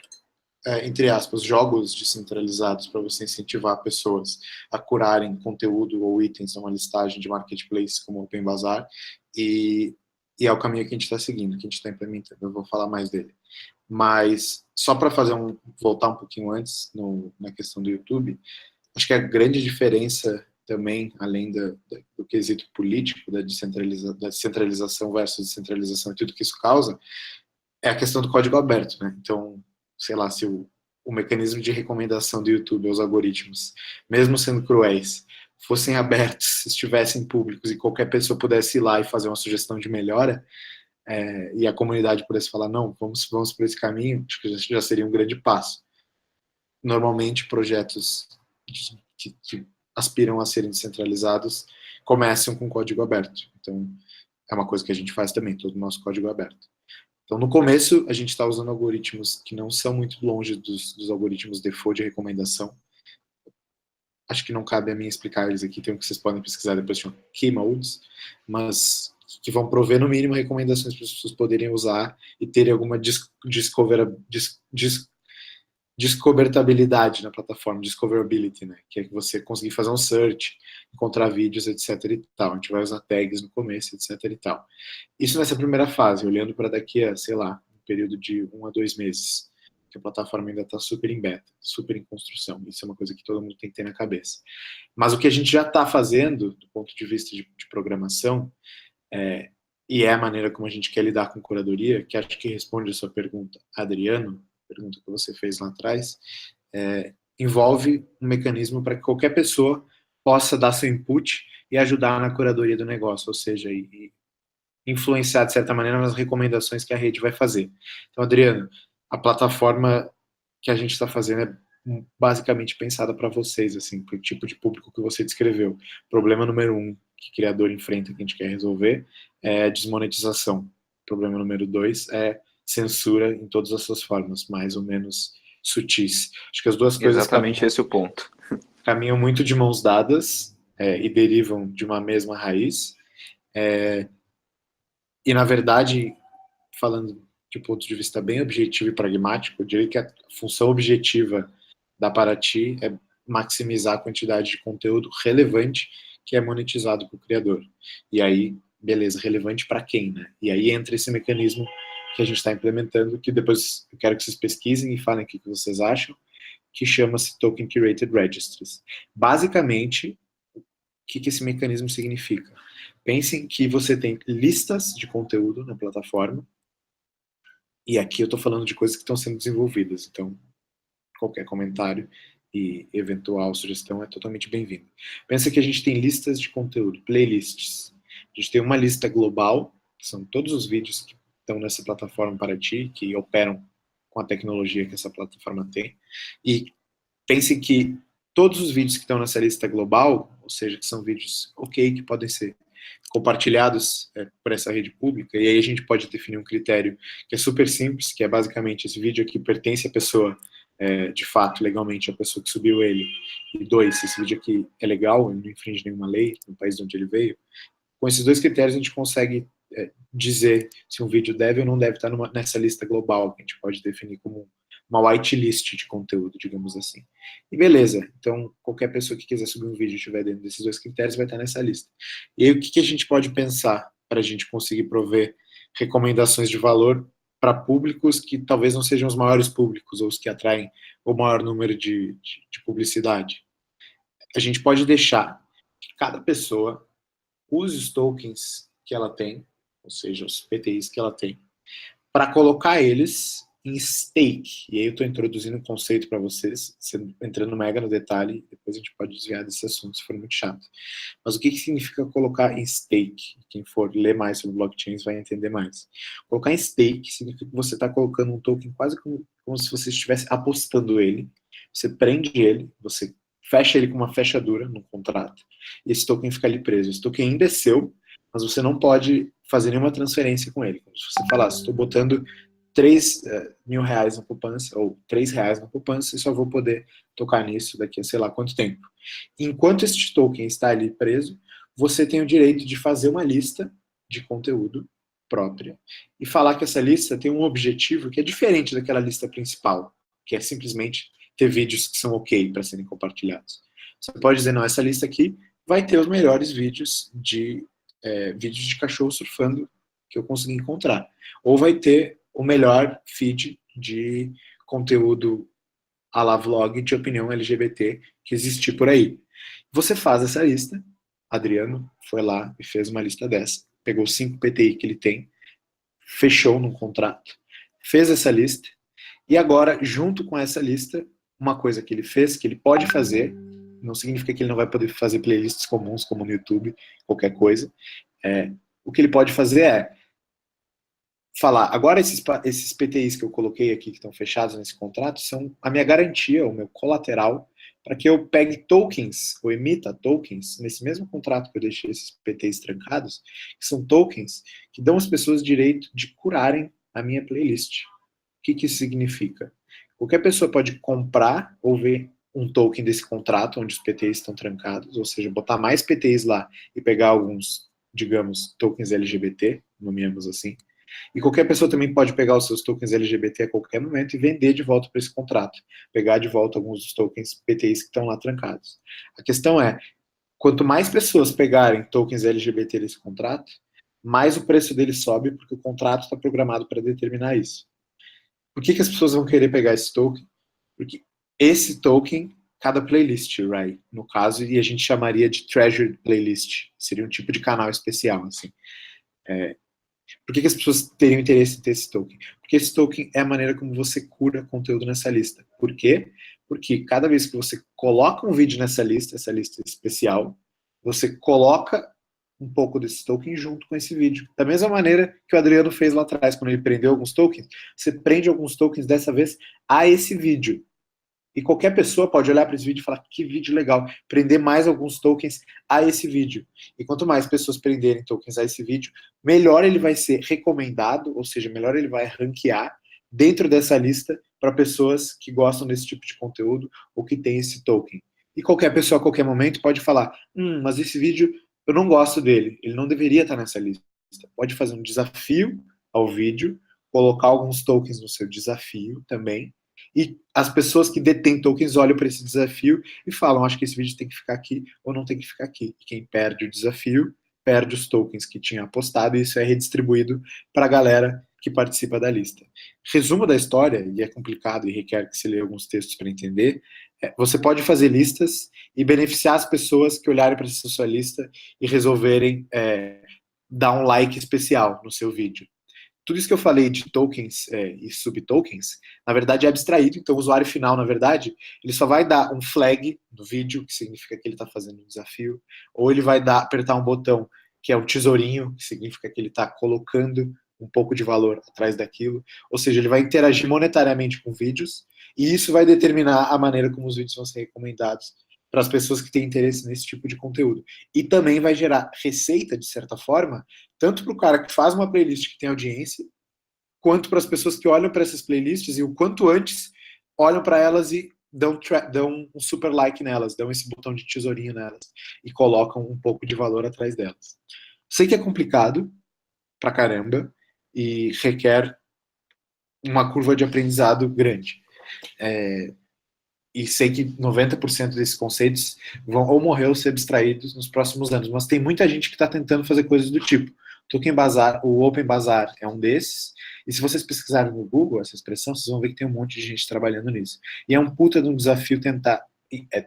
entre aspas, jogos descentralizados para você incentivar pessoas a curarem conteúdo ou itens numa listagem de marketplace como Open Bazaar, e é o caminho que a gente está seguindo, que a gente está implementando. Eu vou falar mais dele. Mas, só para voltar um pouquinho antes na questão do YouTube, acho que a grande diferença também, além do quesito político, da descentralização versus descentralização e tudo que isso causa, é a questão do código aberto, né? Então, sei lá, se o mecanismo de recomendação do YouTube, os algoritmos, mesmo sendo cruéis, fossem abertos, estivessem públicos e qualquer pessoa pudesse ir lá e fazer uma sugestão de melhora, e a comunidade pudesse falar, não, vamos por esse caminho, acho que já seria um grande passo. Normalmente, projetos que aspiram a serem descentralizados começam com código aberto. Então, é uma coisa que a gente faz também, todo o nosso código aberto. Então, no começo, a gente está usando algoritmos que não são muito longe dos algoritmos default de recomendação. acho que não cabe a mim explicar eles aqui, tem um que vocês podem pesquisar depois, chama Key Modes, mas que vão prover, no mínimo, recomendações para as pessoas poderem usar e terem alguma descobertabilidade na plataforma, discoverability, né? Que é que você conseguir fazer um search, encontrar vídeos, etc e tal. A gente vai usar tags no começo, etc e tal. Isso nessa primeira fase, olhando para daqui a, sei lá, um período de 1 a 2 meses, que a plataforma ainda está super em beta, super em construção. Isso é uma coisa que todo mundo tem que ter na cabeça. Mas o que a gente já está fazendo, do ponto de vista de programação, e é a maneira como a gente quer lidar com curadoria, que acho que responde a sua pergunta, Adriano, pergunta que você fez lá atrás, envolve um mecanismo para que qualquer pessoa possa dar seu input e ajudar na curadoria do negócio, ou seja, e influenciar, de certa maneira, nas recomendações que a rede vai fazer. Então, Adriano, a plataforma que a gente está fazendo é basicamente pensada para vocês, assim, para o tipo de público que você descreveu. Problema número 1 que o criador enfrenta, que a gente quer resolver, é desmonetização. Problema número 2 é censura em todas as suas formas, mais ou menos sutis. Acho que as duas coisas Exatamente esse é o ponto. Caminham muito de mãos dadas e derivam de uma mesma raiz. E, na verdade, falando de ponto de vista bem objetivo e pragmático, eu diria que a função objetiva da Paraty é maximizar a quantidade de conteúdo relevante que é monetizado para o criador. E aí, beleza, relevante para quem, né? E aí entra esse mecanismo que a gente está implementando, que depois eu quero que vocês pesquisem e falem o que vocês acham, que chama-se Token Curated Registries. Basicamente, o que esse mecanismo significa? Pensem que você tem listas de conteúdo na plataforma, e aqui eu estou falando de coisas que estão sendo desenvolvidas, então qualquer comentário e eventual sugestão é totalmente bem-vindo. Pensa que a gente tem listas de conteúdo, playlists. A gente tem uma lista global, que são todos os vídeos que estão nessa plataforma Paraty, que operam com a tecnologia que essa plataforma tem. E pensem que todos os vídeos que estão nessa lista global, ou seja, que são vídeos que podem ser compartilhados por essa rede pública, e aí a gente pode definir um critério que é super simples, que é basicamente esse vídeo aqui pertence à pessoa, de fato, legalmente, a pessoa que subiu ele, e 2, esse vídeo aqui é legal, ele não infringe nenhuma lei no país de onde ele veio. Com esses 2 critérios a gente consegue dizer se um vídeo deve ou não deve estar nessa lista global, que a gente pode definir como uma whitelist de conteúdo, digamos assim. E beleza, então qualquer pessoa que quiser subir um vídeo e estiver dentro desses 2 critérios vai estar nessa lista. E aí o que a gente pode pensar para a gente conseguir prover recomendações de valor para públicos que talvez não sejam os maiores públicos ou os que atraem o maior número de publicidade? A gente pode deixar que cada pessoa use os tokens que ela tem, ou seja, os PTIs que ela tem, para colocar eles em stake. E aí eu estou introduzindo um conceito para vocês, entrando mega no detalhe, depois a gente pode desviar desse assunto se for muito chato. Mas o que significa colocar em stake? Quem for ler mais sobre blockchains vai entender mais. Colocar em stake significa que você está colocando um token quase como se você estivesse apostando ele, você prende ele, você fecha ele com uma fechadura no contrato, e esse token fica ali preso. Esse token ainda é seu, mas você não pode fazer nenhuma transferência com ele. Como se você falasse, estou botando 3 mil reais na poupança, ou 3 reais na poupança, e só vou poder tocar nisso daqui a sei lá quanto tempo. Enquanto este token está ali preso, você tem o direito de fazer uma lista de conteúdo própria e falar que essa lista tem um objetivo que é diferente daquela lista principal, que é simplesmente ter vídeos que são ok para serem compartilhados. Você pode dizer, não, essa lista aqui vai ter os melhores vídeos de cachorro surfando que eu consegui encontrar. Ou vai ter o melhor feed de conteúdo à la vlog de opinião LGBT que existir por aí. Você faz essa lista, Adriano foi lá e fez uma lista dessa, pegou 5 PTI que ele tem, fechou num contrato, fez essa lista, e agora, junto com essa lista, uma coisa que ele fez, que ele pode fazer, não significa que ele não vai poder fazer playlists comuns, como no YouTube, qualquer coisa, o que ele pode fazer é falar, agora esses PTIs que eu coloquei aqui, que estão fechados nesse contrato, são a minha garantia, o meu colateral, para que eu pegue tokens, ou emita tokens, nesse mesmo contrato que eu deixei esses PTIs trancados, que são tokens que dão às pessoas direito de curarem a minha playlist. O que isso significa? Qualquer pessoa pode comprar ou ver um token desse contrato onde os PTIs estão trancados, ou seja, botar mais PTIs lá e pegar alguns, digamos, tokens LGBT, nomeamos assim. E qualquer pessoa também pode pegar os seus tokens LGBT a qualquer momento e vender de volta para esse contrato, pegar de volta alguns dos tokens PTIs que estão lá trancados. A questão é, quanto mais pessoas pegarem tokens LGBT desse contrato, mais o preço dele sobe, porque o contrato está programado para determinar isso. Por que as pessoas vão querer pegar esse token? Porque esse token, cada playlist, right? No caso, e a gente chamaria de treasured playlist. Seria um tipo de canal especial, assim. Por que as pessoas teriam interesse em ter esse token? Porque esse token é a maneira como você cura conteúdo nessa lista. Por quê? Porque cada vez que você coloca um vídeo nessa lista, essa lista especial, você coloca um pouco desse token junto com esse vídeo. Da mesma maneira que o Adriano fez lá atrás, quando ele prendeu alguns tokens, você prende alguns tokens dessa vez a esse vídeo. E qualquer pessoa pode olhar para esse vídeo e falar, que vídeo legal, prender mais alguns tokens a esse vídeo. E quanto mais pessoas prenderem tokens a esse vídeo, melhor ele vai ser recomendado, ou seja, melhor ele vai ranquear dentro dessa lista para pessoas que gostam desse tipo de conteúdo ou que tem esse token. E qualquer pessoa, a qualquer momento, pode falar, mas esse vídeo, eu não gosto dele, ele não deveria estar nessa lista. Pode fazer um desafio ao vídeo, colocar alguns tokens no seu desafio também, e as pessoas que detêm tokens olham para esse desafio e falam, acho que esse vídeo tem que ficar aqui ou não tem que ficar aqui. E quem perde o desafio, perde os tokens que tinha apostado e isso é redistribuído para a galera que participa da lista. Resumo da história, e é complicado e requer que se leia alguns textos para entender, você pode fazer listas e beneficiar as pessoas que olharem para essa sua lista e resolverem dar um like especial no seu vídeo. Tudo isso que eu falei de tokens e subtokens, na verdade é abstraído, então o usuário final, na verdade, ele só vai dar um flag no vídeo, que significa que ele está fazendo um desafio, ou ele vai apertar um botão, que é um tesourinho, que significa que ele está colocando um pouco de valor atrás daquilo, ou seja, ele vai interagir monetariamente com vídeos, e isso vai determinar a maneira como os vídeos vão ser recomendados para as pessoas que têm interesse nesse tipo de conteúdo. E também vai gerar receita, de certa forma, tanto para o cara que faz uma playlist que tem audiência, quanto para as pessoas que olham para essas playlists e o quanto antes olham para elas e dão um super like nelas, dão esse botão de tesourinho nelas e colocam um pouco de valor atrás delas. Sei que é complicado pra caramba e requer uma curva de aprendizado grande. E sei que 90% desses conceitos vão ou morrer ou ser abstraídos nos próximos anos, mas tem muita gente que está tentando fazer coisas do tipo. Token Bazaar, o Open Bazaar é um desses, e se vocês pesquisarem no Google essa expressão, vocês vão ver que tem um monte de gente trabalhando nisso. E é um puta de um desafio tentar...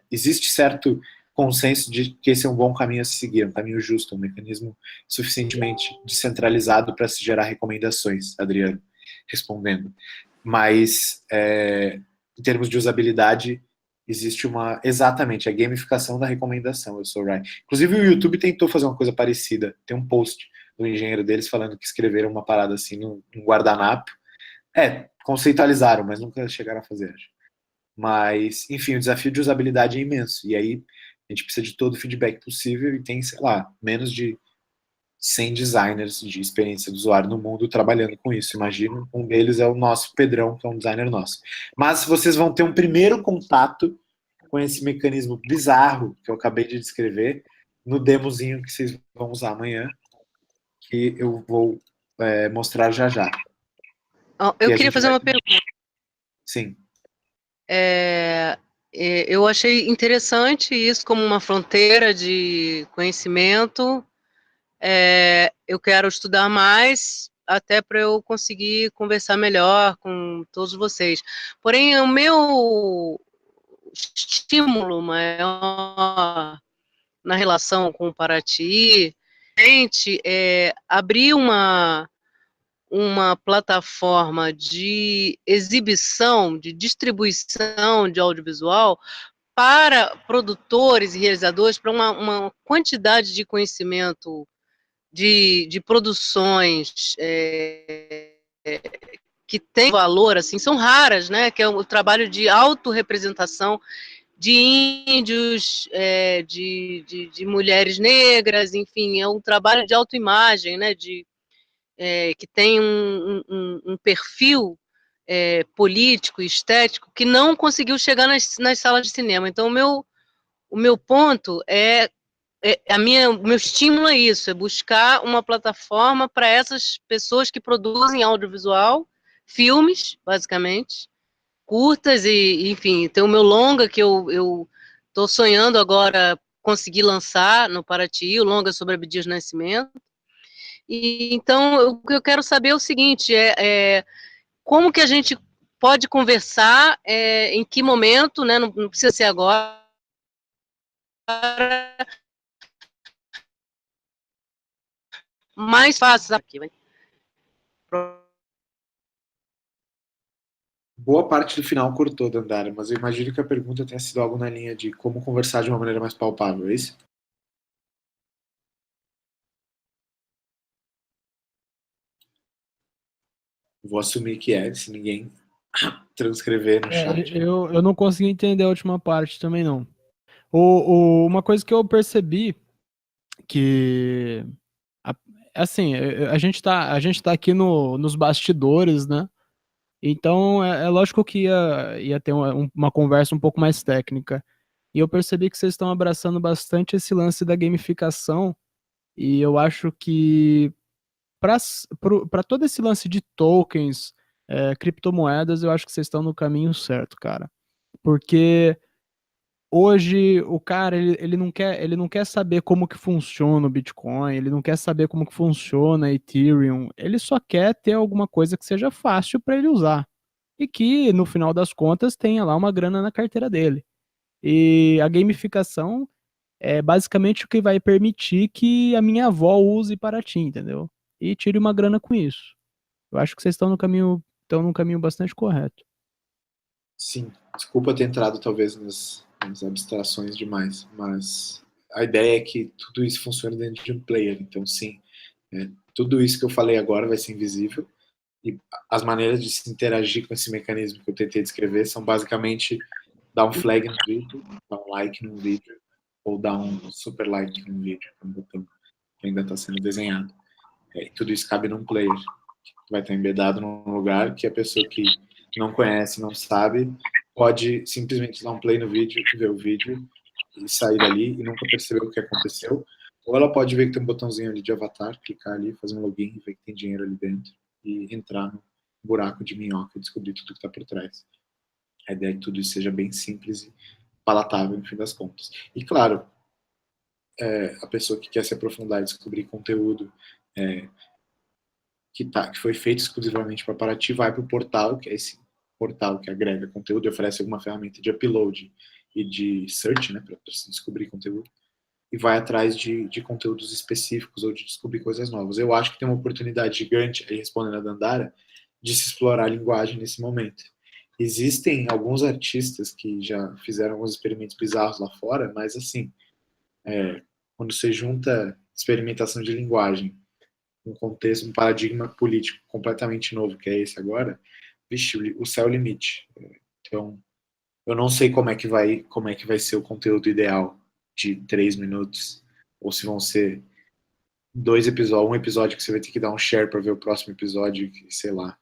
existe certo consenso de que esse é um bom caminho a se seguir, um caminho justo, um mecanismo suficientemente descentralizado para se gerar recomendações, Adriano, respondendo. Mas... em termos de usabilidade, existe exatamente, a gamificação da recomendação, eu sou Ryan. Inclusive o YouTube tentou fazer uma coisa parecida, tem um post do engenheiro deles falando que escreveram uma parada assim num guardanapo. Conceitualizaram, mas nunca chegaram a fazer. Mas, enfim, o desafio de usabilidade é imenso, e aí a gente precisa de todo o feedback possível e tem, sei lá, menos de 100 designers de experiência do usuário no mundo trabalhando com isso. Imagino, um deles é o nosso Pedrão, que é um designer nosso. Mas vocês vão ter um primeiro contato com esse mecanismo bizarro que eu acabei de descrever no demozinho que vocês vão usar amanhã, que eu vou mostrar já já. Eu queria fazer uma pergunta. Sim. Eu achei interessante isso como uma fronteira de conhecimento. Eu quero estudar mais, até para eu conseguir conversar melhor com todos vocês. Porém, o meu estímulo maior na relação com o Paraty, é abrir uma plataforma de exibição, de distribuição de audiovisual para produtores e realizadores, para uma quantidade de conhecimento de produções que tem valor, assim, são raras, né? Que é o trabalho de autorrepresentação de índios, de mulheres negras, enfim, é um trabalho de autoimagem, né? Que tem um perfil político e estético que não conseguiu chegar nas salas de cinema. Então, o meu ponto o meu estímulo é isso, é buscar uma plataforma para essas pessoas que produzem audiovisual, filmes, basicamente, curtas e, enfim, tem o meu longa que eu tô sonhando agora conseguir lançar no Paraty, o longa sobre Abdias Nascimento. E, então, o que eu quero saber é o seguinte, como que a gente pode conversar, em que momento, né, não precisa ser agora, mais fácil, sabe? Boa parte do final cortou, Dandara, mas eu imagino que a pergunta tenha sido algo na linha de como conversar de uma maneira mais palpável, é isso? Vou assumir que se ninguém transcrever no chat. Eu não consegui entender a última parte também, não. Uma coisa que eu percebi que, assim, a gente tá aqui nos bastidores, né? Então, é lógico que ia ter uma conversa um pouco mais técnica. E eu percebi que vocês estão abraçando bastante esse lance da gamificação. E eu acho que para todo esse lance de tokens, criptomoedas, eu acho que vocês estão no caminho certo, cara. Porque hoje o cara, ele não quer saber como que funciona o Bitcoin, ele não quer saber como que funciona a Ethereum, ele só quer ter alguma coisa que seja fácil para ele usar. E que, no final das contas, tenha lá uma grana na carteira dele. E a gamificação é basicamente o que vai permitir que a minha avó use para ti, entendeu? E tire uma grana com isso. Eu acho que vocês estão num caminho bastante correto. Sim, desculpa ter entrado talvez nas abstrações demais, mas a ideia é que tudo isso funcione dentro de um player. Então, sim, tudo isso que eu falei agora vai ser invisível e as maneiras de se interagir com esse mecanismo que eu tentei descrever são basicamente dar um flag no vídeo, dar um like no vídeo ou dar um super like no vídeo, um botão que ainda está sendo desenhado. E tudo isso cabe num player que vai estar embedado num lugar que a pessoa que não conhece, não sabe, pode simplesmente dar um play no vídeo, ver o vídeo e sair dali e nunca perceber o que aconteceu. Ou ela pode ver que tem um botãozinho ali de avatar, clicar ali, fazer um login e ver que tem dinheiro ali dentro e entrar no buraco de minhoca e descobrir tudo que está por trás. A ideia é que tudo isso seja bem simples e palatável, no fim das contas. E, claro, a pessoa que quer se aprofundar e descobrir conteúdo que foi feito exclusivamente para Paraty, vai para o portal, que é esse portal que agrega conteúdo e oferece alguma ferramenta de upload e de search, né, para se descobrir conteúdo, e vai atrás de conteúdos específicos ou de descobrir coisas novas. Eu acho que tem uma oportunidade gigante, aí respondendo a Dandara, de se explorar a linguagem nesse momento. Existem alguns artistas que já fizeram alguns experimentos bizarros lá fora, mas assim, quando você junta experimentação de linguagem, um contexto, um paradigma político completamente novo, que é esse agora, vixe, o céu é o limite. Então, eu não sei como é que vai ser o conteúdo ideal de 3 minutos, ou se vão ser 2 episódios, um episódio que você vai ter que dar um share para ver o próximo episódio, sei lá.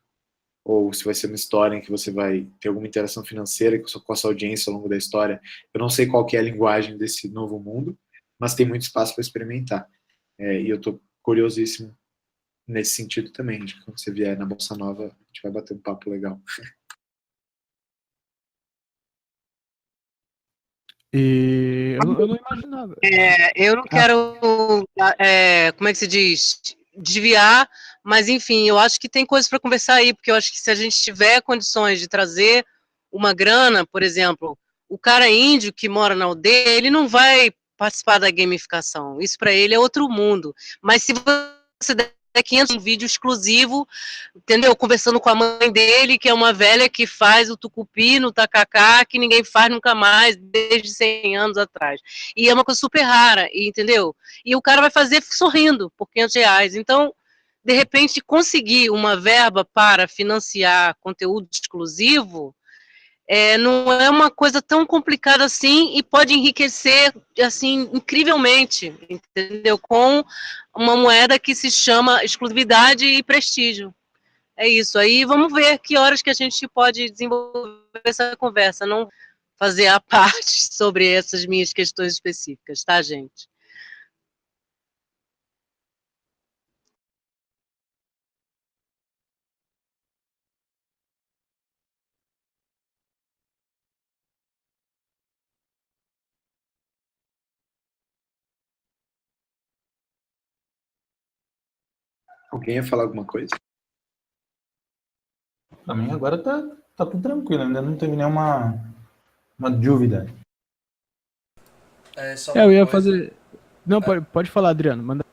Ou se vai ser uma história em que você vai ter alguma interação financeira com a sua audiência ao longo da história. Eu não sei qual que é a linguagem desse novo mundo, mas tem muito espaço para experimentar. E eu estou curiosíssimo nesse sentido também, de que quando você vier na Bossa Nova, a gente vai bater um papo legal. E eu não imaginava. Eu não quero, como é que se diz, desviar, mas enfim, eu acho que tem coisas para conversar aí, porque eu acho que se a gente tiver condições de trazer uma grana, por exemplo, o cara índio que mora na aldeia, ele não vai participar da gamificação, isso para ele é outro mundo, mas se você der 500 um vídeo exclusivo, entendeu? Conversando com a mãe dele, que é uma velha que faz o tucupi no tacacá, que ninguém faz nunca mais, desde 100 anos atrás. E é uma coisa super rara, entendeu? E o cara vai fazer sorrindo por R$500. Então, de repente, conseguir uma verba para financiar conteúdo exclusivo não é uma coisa tão complicada assim e pode enriquecer assim incrivelmente, entendeu? Com uma moeda que se chama exclusividade e prestígio. É isso. Aí vamos ver que horas que a gente pode desenvolver essa conversa. Não fazer a parte sobre essas minhas questões específicas, tá, gente? Alguém ia falar alguma coisa? Pra mim agora tá tudo tranquilo, ainda não teve nenhuma uma dúvida. É só Eu uma ia coisa. fazer. Não, pode falar, Adriano. Manda.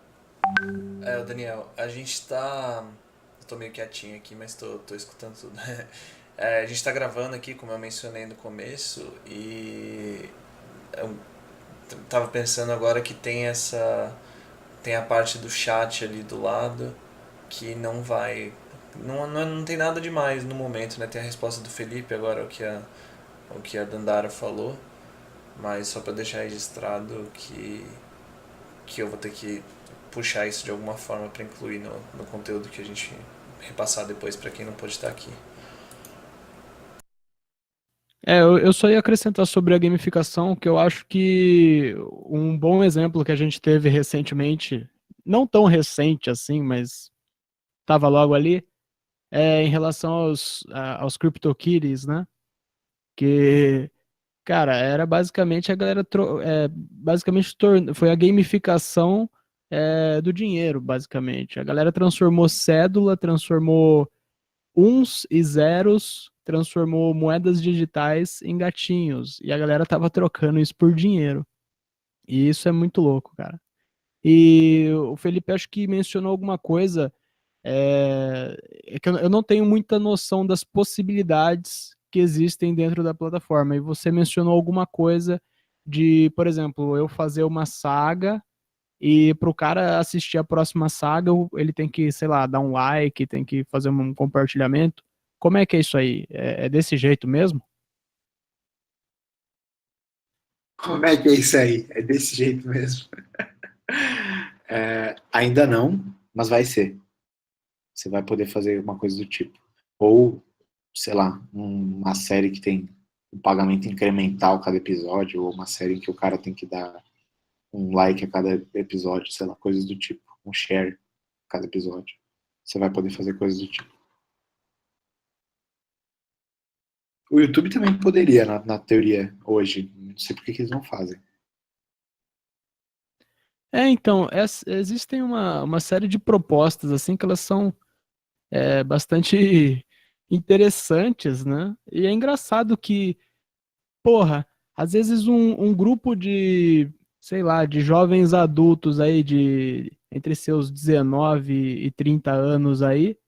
O Daniel, a gente tá. Eu tô meio quietinho aqui, mas tô escutando tudo. A gente tá gravando aqui, como eu mencionei no começo, e eu tava pensando agora que tem essa. Tem a parte do chat ali do lado que não vai. Não tem nada demais no momento, né? Tem a resposta do Felipe agora, o que a Dandara falou, mas só pra deixar registrado que eu vou ter que puxar isso de alguma forma para incluir no conteúdo que a gente repassar depois para quem não pode estar aqui. Eu só ia acrescentar sobre a gamificação, que eu acho que um bom exemplo que a gente teve recentemente, não tão recente assim, mas estava logo ali, é em relação aos CryptoKitties, né? Que, cara, era basicamente a galera, basicamente foi a gamificação do dinheiro, basicamente. A galera transformou cédula, transformou uns e zeros, transformou moedas digitais em gatinhos. E a galera tava trocando isso por dinheiro. E isso é muito louco, cara. E o Felipe acho que mencionou alguma coisa, é que eu não tenho muita noção das possibilidades que existem dentro da plataforma. E você mencionou alguma coisa de, por exemplo, eu fazer uma saga e para o cara assistir a próxima saga, ele tem que, sei lá, dar um like, tem que fazer um compartilhamento. Como é que é isso aí? É desse jeito mesmo? Como é que é isso aí? É desse jeito mesmo? Ainda não, mas vai ser. Você vai poder fazer uma coisa do tipo. Ou, sei lá, uma série que tem um pagamento incremental cada episódio, ou uma série em que o cara tem que dar um like a cada episódio, sei lá, coisas do tipo. Um share a cada episódio. Você vai poder fazer coisas do tipo. O YouTube também poderia, na teoria, hoje. Não sei por que eles não fazem. Então, existem uma série de propostas, assim, que elas são bastante interessantes, né? E é engraçado que, porra, às vezes um grupo de, sei lá, de jovens adultos aí, de entre seus 19 e 30 anos aí,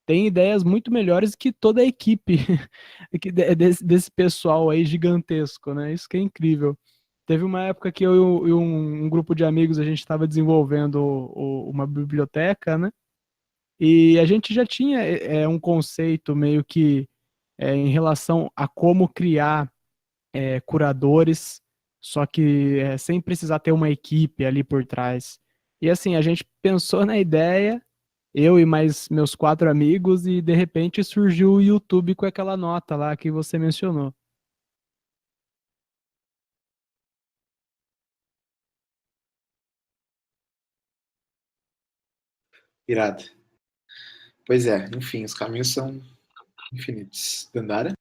tem ideias muito melhores que toda a equipe desse pessoal aí gigantesco, né? Isso que é incrível. Teve uma época que eu e um grupo de amigos, a gente estava desenvolvendo uma biblioteca, né? E a gente já tinha um conceito meio que em relação a como criar curadores, só que sem precisar ter uma equipe ali por trás. E assim, a gente pensou na ideia, eu e mais meus 4 amigos, e de repente surgiu o YouTube com aquela nota lá que você mencionou. Irado. Pois é, enfim, os caminhos são infinitos. Dandara?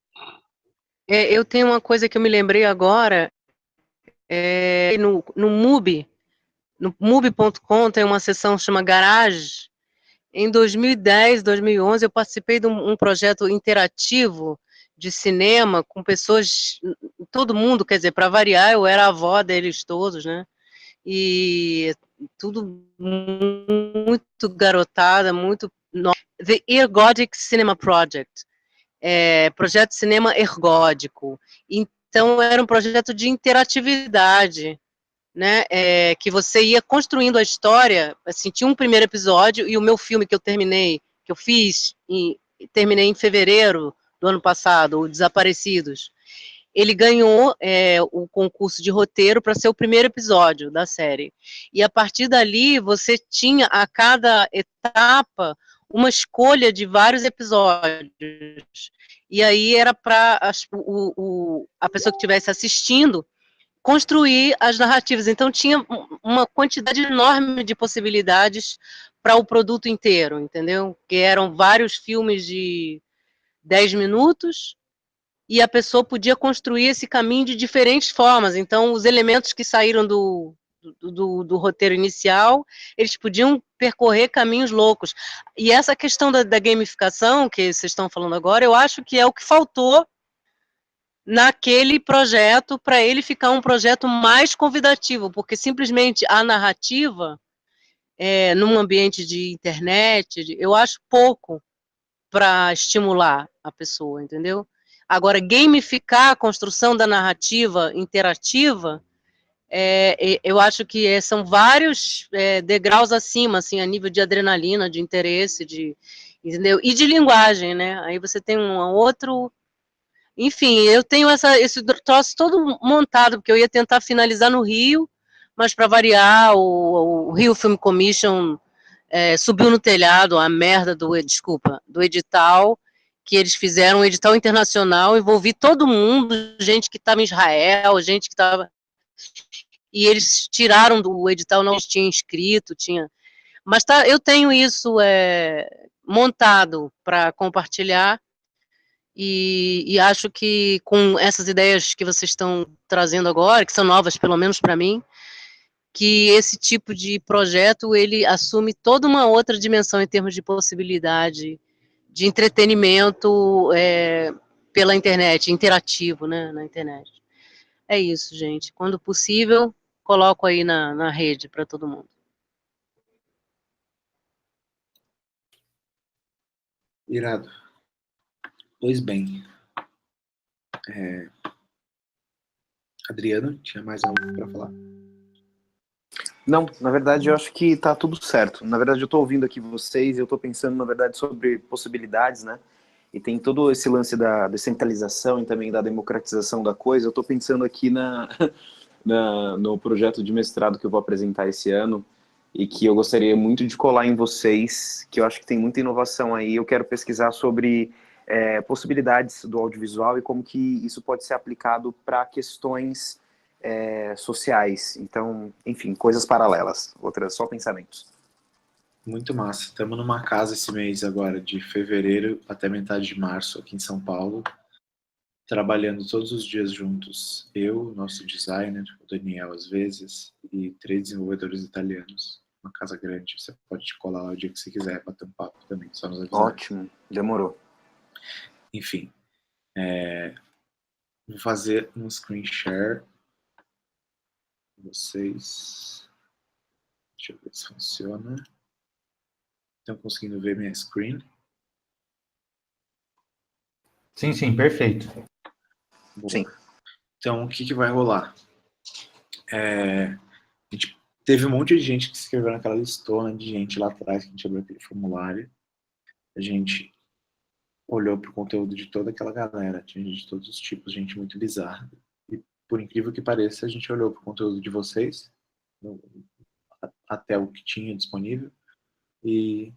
Eu tenho uma coisa que eu me lembrei agora, no MUBI, no MUBI.com tem uma seção que chama Garage. Em 2010, 2011, eu participei de um projeto interativo de cinema com pessoas, todo mundo, quer dizer, para variar, eu era a avó deles todos, né? E tudo muito garotada, muito... The Ergodic Cinema Project, projeto de cinema ergódico. Então, era um projeto de interatividade, né, que você ia construindo a história, assim, tinha um primeiro episódio, e o meu filme que eu terminei, que eu fiz, terminei em fevereiro do ano passado, o Desaparecidos, ele ganhou o concurso de roteiro para ser o primeiro episódio da série, e a partir dali, você tinha a cada etapa uma escolha de vários episódios. E aí era para a pessoa que estivesse assistindo construir as narrativas. Então tinha uma quantidade enorme de possibilidades para o produto inteiro, entendeu? Que eram vários filmes de 10 minutos e a pessoa podia construir esse caminho de diferentes formas. Então os elementos que saíram do roteiro inicial, eles podiam percorrer caminhos loucos. E essa questão da gamificação que vocês estão falando agora, eu acho que é o que faltou naquele projeto para ele ficar um projeto mais convidativo, porque simplesmente a narrativa, num ambiente de internet, eu acho pouco para estimular a pessoa, entendeu? Agora, gamificar a construção da narrativa interativa, eu acho que são vários degraus acima, assim, a nível de adrenalina, de interesse, entendeu? E de linguagem, né? Aí você tem um outro. Enfim, eu tenho esse troço todo montado, porque eu ia tentar finalizar no Rio, mas para variar, o Rio Film Commission subiu no telhado a merda do edital, que eles fizeram um edital internacional, envolvi todo mundo, gente que estava em Israel, gente que estava... E eles tiraram do edital, não tinha inscrito, tinha... Mas eu tenho isso montado para compartilhar, e acho que com essas ideias que vocês estão trazendo agora, que são novas, pelo menos para mim, que esse tipo de projeto, ele assume toda uma outra dimensão em termos de possibilidade de entretenimento pela internet, interativo, né, na internet. É isso, gente. Quando possível, coloco aí na rede para todo mundo. Irado. Pois bem. Adriano, tinha mais algo para falar? Não, na verdade eu acho que tá tudo certo. Na verdade eu tô ouvindo aqui vocês e eu tô pensando, na verdade, sobre possibilidades, né? E tem todo esse lance da descentralização e também da democratização da coisa. Eu tô pensando aqui no projeto de mestrado que eu vou apresentar esse ano e que eu gostaria muito de colar em vocês, que eu acho que tem muita inovação aí. Eu quero pesquisar sobre possibilidades do audiovisual e como que isso pode ser aplicado para questões sociais. Então, enfim, coisas paralelas, outras só pensamentos. Muito massa. Estamos numa casa esse mês agora, de fevereiro até metade de março, aqui em São Paulo, trabalhando todos os dias juntos. Eu, nosso designer, o Daniel às vezes, e 3 desenvolvedores italianos. Uma casa grande, você pode te colar lá o dia que você quiser, bater um papo também, só nos avisar. Ótimo, demorou. Enfim, vou fazer um screen share com vocês. Deixa eu ver se funciona. Estão conseguindo ver minha screen? Sim, sim, perfeito. Boa. Sim. Então, o que vai rolar? A gente teve um monte de gente que se inscreveu naquela listona de gente lá atrás, que a gente abriu aquele formulário. A gente olhou para o conteúdo de toda aquela galera, tinha gente de todos os tipos, gente muito bizarra. E, por incrível que pareça, a gente olhou para o conteúdo de vocês, até o que tinha disponível, e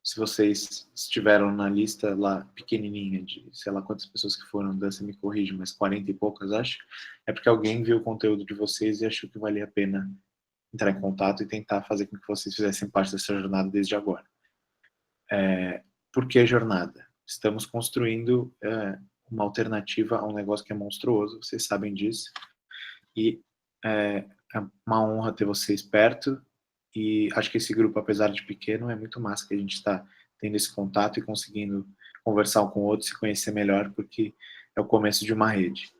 se vocês estiveram na lista lá pequenininha de sei lá quantas pessoas que foram, dança me corrige, mas 40 e poucas acho, é porque alguém viu o conteúdo de vocês e achou que valia a pena entrar em contato e tentar fazer com que vocês fizessem parte dessa jornada desde agora. Por que jornada? Estamos construindo uma alternativa a um negócio que é monstruoso, vocês sabem disso, e é uma honra ter vocês perto. E acho que esse grupo, apesar de pequeno, é muito massa que a gente está tendo esse contato e conseguindo conversar um com o outro, se conhecer melhor, porque é o começo de uma rede.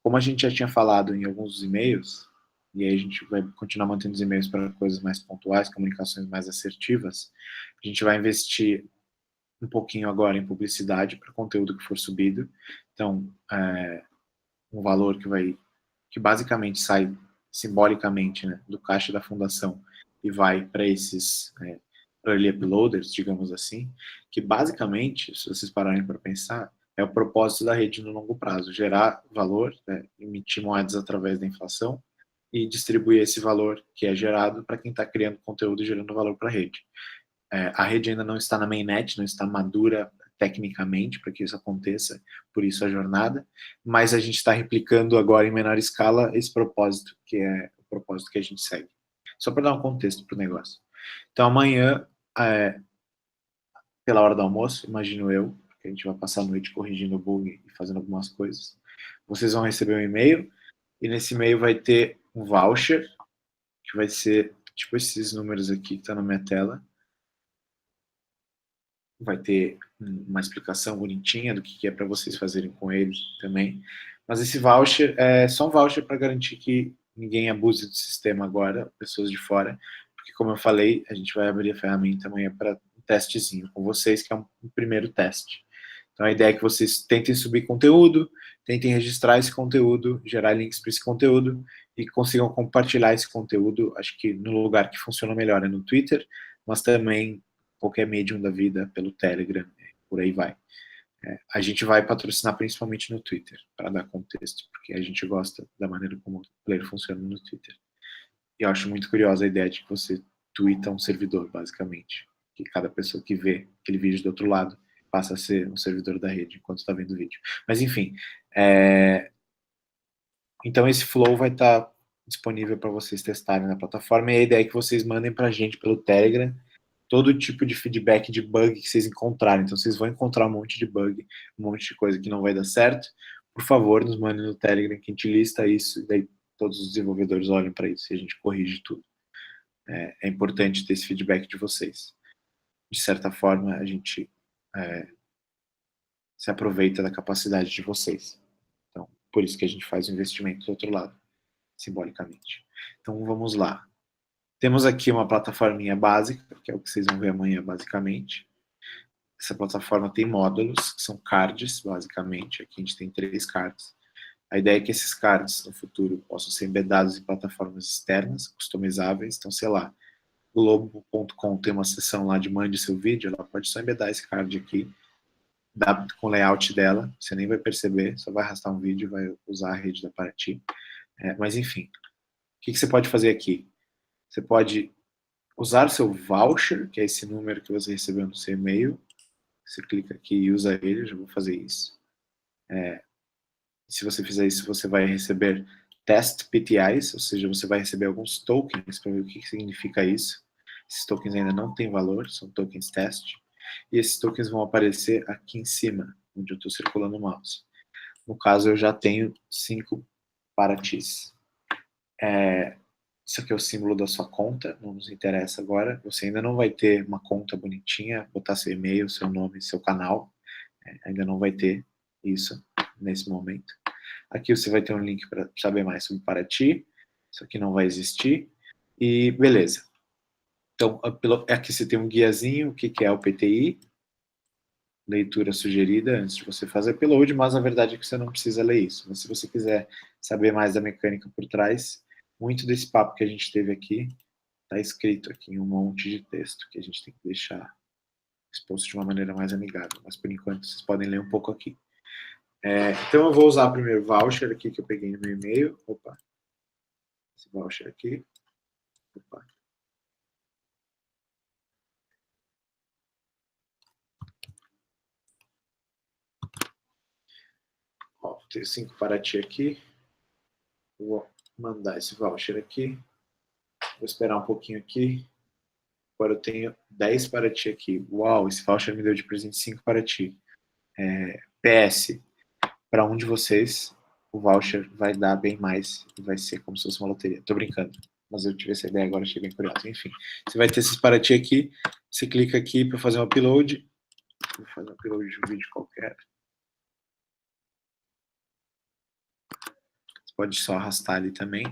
Como a gente já tinha falado em alguns dos e-mails, e aí a gente vai continuar mantendo os e-mails para coisas mais pontuais, comunicações mais assertivas, a gente vai investir um pouquinho agora em publicidade para conteúdo que for subido. Então, um valor que basicamente sai simbolicamente, né, do caixa da fundação e vai para esses early uploaders, digamos assim, que basicamente, se vocês pararem para pensar, é o propósito da rede no longo prazo, gerar valor, emitir moedas através da inflação e distribuir esse valor que é gerado para quem está criando conteúdo e gerando valor para a rede. A rede ainda não está na mainnet, não está madura tecnicamente para que isso aconteça, por isso a jornada, mas a gente está replicando agora em menor escala esse propósito, que é o propósito que a gente segue. Só para dar um contexto para o negócio. Então amanhã, pela hora do almoço, imagino eu, que a gente vai passar a noite corrigindo o bug e fazendo algumas coisas, vocês vão receber um e-mail, e nesse e-mail vai ter um voucher, que vai ser tipo esses números aqui que está na minha tela. Vai ter uma explicação bonitinha do que é para vocês fazerem com ele também. Mas esse voucher é só um voucher para garantir que ninguém abuse do sistema agora, pessoas de fora, porque como eu falei, a gente vai abrir a ferramenta amanhã para um testezinho com vocês, que é um primeiro teste. Então a ideia é que vocês tentem subir conteúdo, tentem registrar esse conteúdo, gerar links para esse conteúdo e consigam compartilhar esse conteúdo, acho que no lugar que funciona melhor é no Twitter, mas também qualquer medium da vida, pelo Telegram, por aí vai. A gente vai patrocinar principalmente no Twitter, para dar contexto, porque a gente gosta da maneira como o player funciona no Twitter. E eu acho muito curiosa a ideia de que você tweeta um servidor, basicamente. Que cada pessoa que vê aquele vídeo do outro lado passa a ser um servidor da rede enquanto está vendo o vídeo. Mas enfim, então esse flow vai estar disponível para vocês testarem na plataforma, e a ideia é que vocês mandem para a gente pelo Telegram todo tipo de feedback de bug que vocês encontrarem. Então vocês vão encontrar um monte de bug, um monte de coisa que não vai dar certo. Por favor, nos mandem no Telegram que a gente lista isso, e daí todos os desenvolvedores olham para isso e a gente corrige tudo. É importante ter esse feedback de vocês. De certa forma, a gente se aproveita da capacidade de vocês. Então, por isso que a gente faz o investimento do outro lado, simbolicamente. Então, vamos lá. Temos aqui uma plataforminha básica, que é o que vocês vão ver amanhã, basicamente. Essa plataforma tem módulos, que são cards, basicamente. Aqui a gente tem 3 cards. A ideia é que esses cards, no futuro, possam ser embedados em plataformas externas, customizáveis. Então, sei lá, Globo.com tem uma seção lá de mande seu vídeo, ela pode só embedar esse card aqui, com o layout dela, você nem vai perceber, só vai arrastar um vídeo e vai usar a rede da Paraty. Mas, enfim, o que você pode fazer aqui? Você pode usar o seu voucher, que é esse número que você recebeu no seu e-mail. Você clica aqui e usa ele, eu já vou fazer isso. Se você fizer isso, você vai receber test PTIs, ou seja, você vai receber alguns tokens para ver o que significa isso. Esses tokens ainda não têm valor, são tokens test. E esses tokens vão aparecer aqui em cima, onde eu estou circulando o mouse. No caso, eu já tenho 5 Paratis. Isso aqui é o símbolo da sua conta, não nos interessa agora. Você ainda não vai ter uma conta bonitinha, botar seu e-mail, seu nome, seu canal. Ainda não vai ter isso nesse momento. Aqui você vai ter um link para saber mais sobre Paraty. Isso aqui não vai existir. E beleza. Então, aqui você tem um guiazinho, o que é o PTI. Leitura sugerida antes de você fazer upload, mas a verdade é que você não precisa ler isso. Mas se você quiser saber mais da mecânica por trás, muito desse papo que a gente teve aqui está escrito aqui em um monte de texto que a gente tem que deixar exposto de uma maneira mais amigável. Mas por enquanto vocês podem ler um pouco aqui. Então eu vou usar o primeiro voucher aqui que eu peguei no meu e-mail. Opa. Esse voucher aqui. Opa. Ó, tenho 5 Paraty aqui. Vou mandar esse voucher aqui. Vou esperar um pouquinho aqui. Agora eu tenho 10 Paraty aqui. Uau, esse voucher me deu de presente 5 Paraty. PS, para um de vocês, o voucher vai dar bem mais e vai ser como se fosse uma loteria. Tô brincando, mas eu tive essa ideia agora, achei bem curioso. Enfim, você vai ter esses Paraty aqui. Você clica aqui para fazer um upload. Vou fazer um upload de um vídeo qualquer. Você pode só arrastar ali também.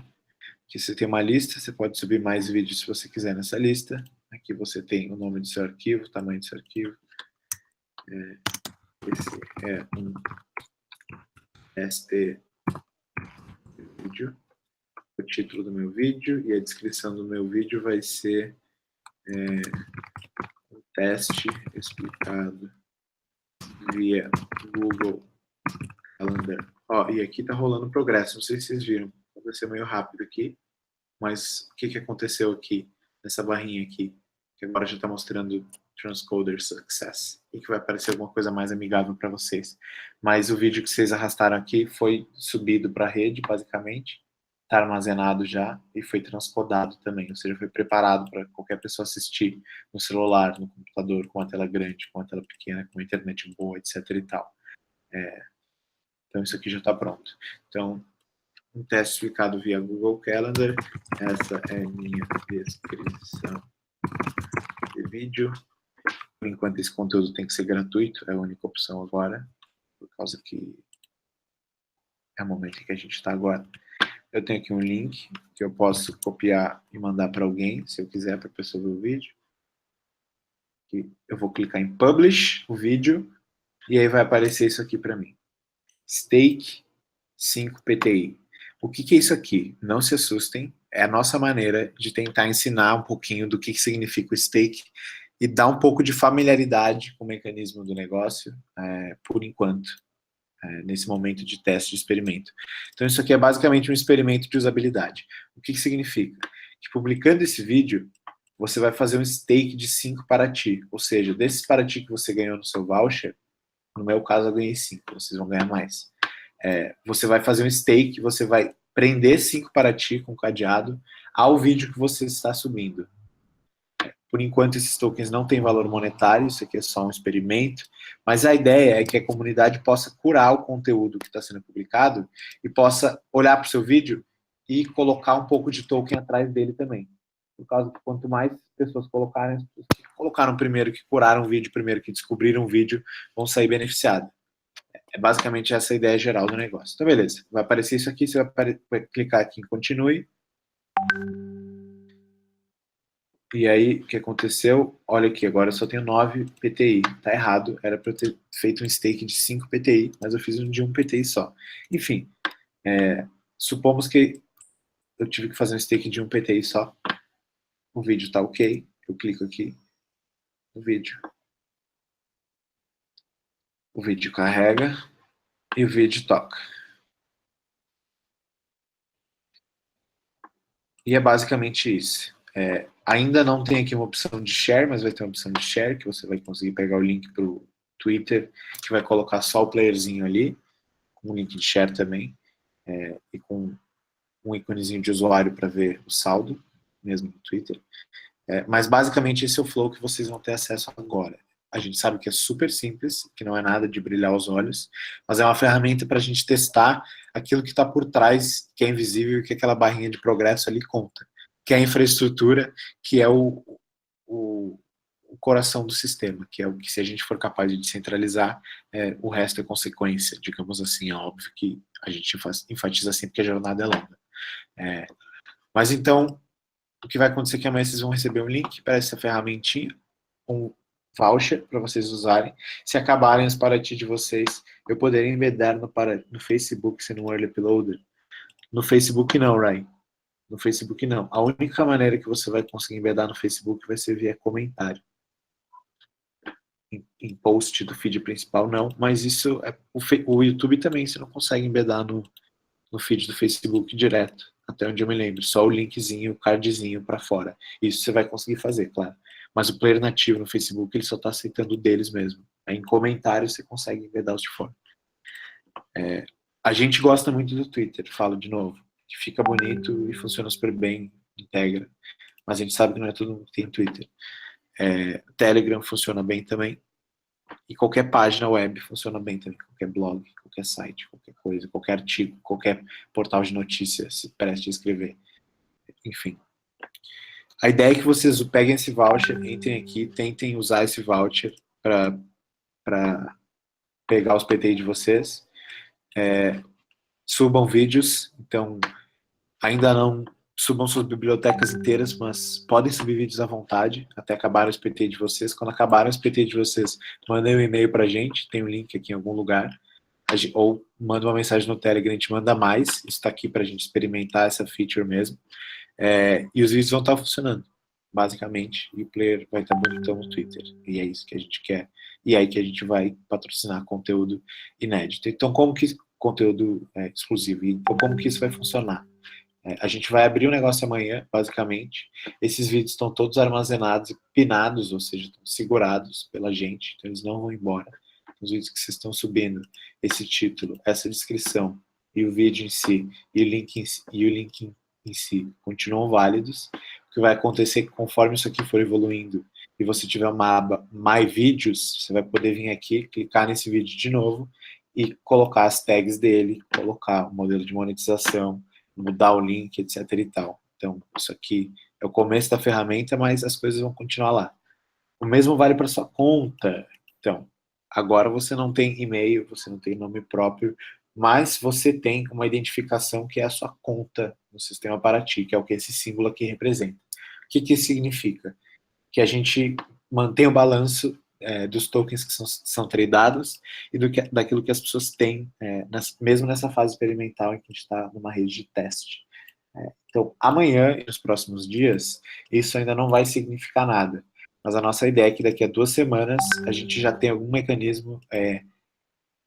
Aqui você tem uma lista, você pode subir mais vídeos se você quiser nessa lista. Aqui você tem o nome do seu arquivo, o tamanho do seu arquivo. Esse é um ST vídeo. O título do meu vídeo e a descrição do meu vídeo vai ser um teste explicado via Google Calendar. E aqui está rolando progresso, não sei se vocês viram. Vai ser meio rápido aqui, mas o que aconteceu aqui, nessa barrinha aqui? que agora já está mostrando Transcoder Success, e que vai aparecer alguma coisa mais amigável para vocês. Mas o vídeo que vocês arrastaram aqui foi subido para a rede, basicamente, está armazenado já e foi transcodado também, ou seja, foi preparado para qualquer pessoa assistir no celular, no computador, com a tela grande, com a tela pequena, com a internet boa, etc. e tal. Então isso aqui já está pronto. Então, um teste explicado via Google Calendar. Essa é minha descrição de vídeo. Por enquanto, esse conteúdo tem que ser gratuito, é a única opção agora, por causa que é o momento em que a gente está agora. Eu tenho aqui um link que eu posso copiar e mandar para alguém, se eu quiser, para a pessoa ver o vídeo. Eu vou clicar em Publish o vídeo, e aí vai aparecer isso aqui para mim. Stake 5 PTI. O que é isso aqui? Não se assustem, é a nossa maneira de tentar ensinar um pouquinho do que significa o stake e dar um pouco de familiaridade com o mecanismo do negócio, por enquanto, nesse momento de teste, de experimento. Então isso aqui é basicamente um experimento de usabilidade. O que significa? Que publicando esse vídeo, você vai fazer um stake de 5 para ti, ou seja, desses para ti que você ganhou no seu voucher, no meu caso eu ganhei 5, vocês vão ganhar mais. Você vai fazer um stake, você vai prender 5 para ti com cadeado ao vídeo que você está subindo. Por enquanto, esses tokens não têm valor monetário, isso aqui é só um experimento, mas a ideia é que a comunidade possa curar o conteúdo que está sendo publicado e possa olhar para o seu vídeo e colocar um pouco de token atrás dele também. Por causa que quanto mais pessoas colocarem, as pessoas que colocaram primeiro, que curaram o vídeo primeiro, que descobriram o vídeo, vão sair beneficiadas. É basicamente essa a ideia geral do negócio. Então, beleza. Vai aparecer isso aqui, você vai clicar aqui em continue. E aí, o que aconteceu? Olha aqui, agora eu só tenho 9 PTI. Tá errado, era para eu ter feito um stake de 5 PTI, mas eu fiz um de 1 PTI só. Enfim, supomos que eu tive que fazer um stake de 1 PTI só. O vídeo tá ok. Eu clico aqui no vídeo. O vídeo carrega e o vídeo toca. E é basicamente isso. Ainda não tem aqui uma opção de share, mas vai ter uma opção de share, que você vai conseguir pegar o link para o Twitter, que vai colocar só o playerzinho ali, com um link de share também, e com um íconezinho de usuário para ver o saldo, mesmo no Twitter. Mas basicamente esse é o flow que vocês vão ter acesso agora. A gente sabe que é super simples, que não é nada de brilhar os olhos, mas é uma ferramenta para a gente testar aquilo que está por trás, que é invisível e que aquela barrinha de progresso ali conta, que é a infraestrutura, que é o coração do sistema, que é o que, se a gente for capaz de descentralizar, o resto é consequência, digamos assim. É óbvio que a gente enfatiza sempre que a jornada é longa. Mas então, o que vai acontecer é que amanhã vocês vão receber um link para essa ferramentinha, um voucher para vocês usarem. Se acabarem os Paraty de vocês, eu poderia embedar no Facebook sendo um early uploader. No Facebook não, Ryan. No Facebook não. A única maneira que você vai conseguir embedar no Facebook vai ser via comentário. Em post do feed principal não, mas isso o YouTube também você não consegue embedar no feed do Facebook direto, até onde eu me lembro, só o linkzinho, o cardzinho para fora. Isso você vai conseguir fazer, claro. Mas o player nativo no Facebook, ele só está aceitando o deles mesmo. Aí, em comentários você consegue embedar os de fora. A gente gosta muito do Twitter, falo de novo, que fica bonito e funciona super bem, integra, mas a gente sabe que não é todo mundo que tem Twitter. Telegram funciona bem também, e qualquer página web funciona bem também, qualquer blog, qualquer site, qualquer coisa, qualquer artigo, qualquer portal de notícias, se preste a escrever, enfim. A ideia é que vocês peguem esse voucher, entrem aqui, tentem usar esse voucher para pegar os PTI de vocês, subam vídeos, então ainda não subam suas bibliotecas inteiras, mas podem subir vídeos à vontade, até acabar os PTI de vocês. Quando acabarem os PTI de vocês, mandem um e-mail pra gente, tem um link aqui em algum lugar, ou manda uma mensagem no Telegram, a gente manda mais, isso está aqui pra gente experimentar essa feature mesmo, e os vídeos vão estar funcionando, basicamente, e o player vai estar bonitão no Twitter, e é isso que a gente quer, e é aí que a gente vai patrocinar conteúdo inédito. Então, como que conteúdo exclusivo, então como que isso vai funcionar? A gente vai abrir o negócio amanhã, basicamente. Esses vídeos estão todos armazenados e pinados, ou seja, estão segurados pela gente, então eles não vão embora. Os vídeos que vocês estão subindo, esse título, essa descrição e o vídeo em si, e o link em si continuam válidos. O que vai acontecer é que conforme isso aqui for evoluindo e você tiver uma aba My Vídeos, você vai poder vir aqui, clicar nesse vídeo de novo e colocar as tags dele, colocar o modelo de monetização, mudar o link, etc e tal. Então, isso aqui é o começo da ferramenta, mas as coisas vão continuar lá. O mesmo vale para sua conta. Então, agora você não tem e-mail, você não tem nome próprio, mas você tem uma identificação que é a sua conta no sistema Paraty, que é o que esse símbolo aqui representa. O que isso significa? Que a gente mantém o balanço dos tokens que são tradeados e daquilo que as pessoas têm, mesmo nessa fase experimental em que a gente está numa rede de teste. Então, amanhã e nos próximos dias, isso ainda não vai significar nada. Mas a nossa ideia é que daqui a 2 semanas a gente já tem algum mecanismo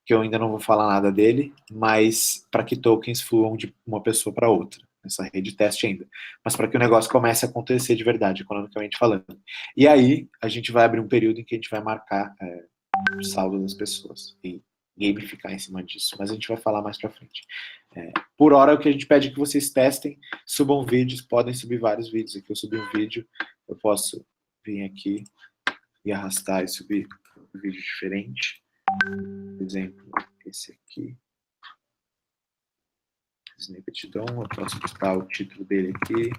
que eu ainda não vou falar nada dele, mas para que tokens fluam de uma pessoa para outra. Essa rede de teste ainda. Mas para que o negócio comece a acontecer de verdade, economicamente falando. E aí, a gente vai abrir um período em que a gente vai marcar o saldo das pessoas e gamificar em cima disso. Mas a gente vai falar mais para frente. Por hora, o que a gente pede é que vocês testem, subam vídeos, podem subir vários vídeos. Aqui eu subi um vídeo, eu posso vir aqui e arrastar e subir um vídeo diferente. Por exemplo, esse aqui. Snippet DOM, eu posso editar o título dele aqui,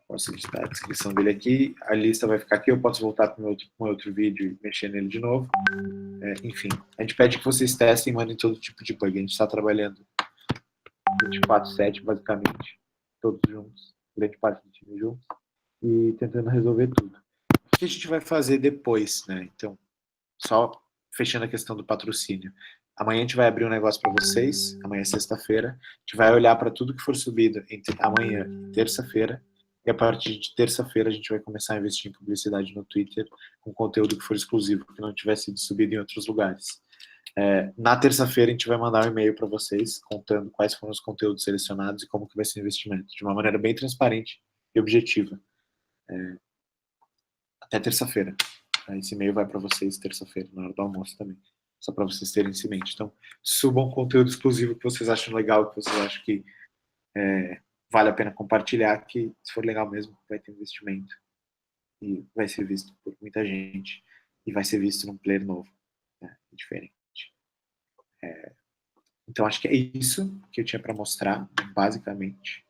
posso editar a descrição dele aqui, a lista vai ficar aqui, eu posso voltar para um outro vídeo e mexer nele de novo. Enfim, a gente pede que vocês testem e mandem todo tipo de bug. A gente está trabalhando 24/7, basicamente, todos juntos, grande parte do time juntos, e tentando resolver tudo. O que a gente vai fazer depois, né? Então, só fechando a questão do patrocínio. Amanhã a gente vai abrir um negócio para vocês, amanhã é sexta-feira, a gente vai olhar para tudo que for subido entre amanhã e terça-feira, e a partir de terça-feira a gente vai começar a investir em publicidade no Twitter, com conteúdo que for exclusivo, que não tiver sido subido em outros lugares. Na terça-feira a gente vai mandar um e-mail para vocês, contando quais foram os conteúdos selecionados e como que vai ser o investimento, de uma maneira bem transparente e objetiva. Até terça-feira. Esse e-mail vai para vocês terça-feira, na hora do almoço também. Só para vocês terem isso em mente. Então, subam conteúdo exclusivo que vocês acham legal, que vocês acham que vale a pena compartilhar, que se for legal mesmo, vai ter investimento. E vai ser visto por muita gente. E vai ser visto num player novo. Diferente. Então, acho que é isso que eu tinha para mostrar, basicamente.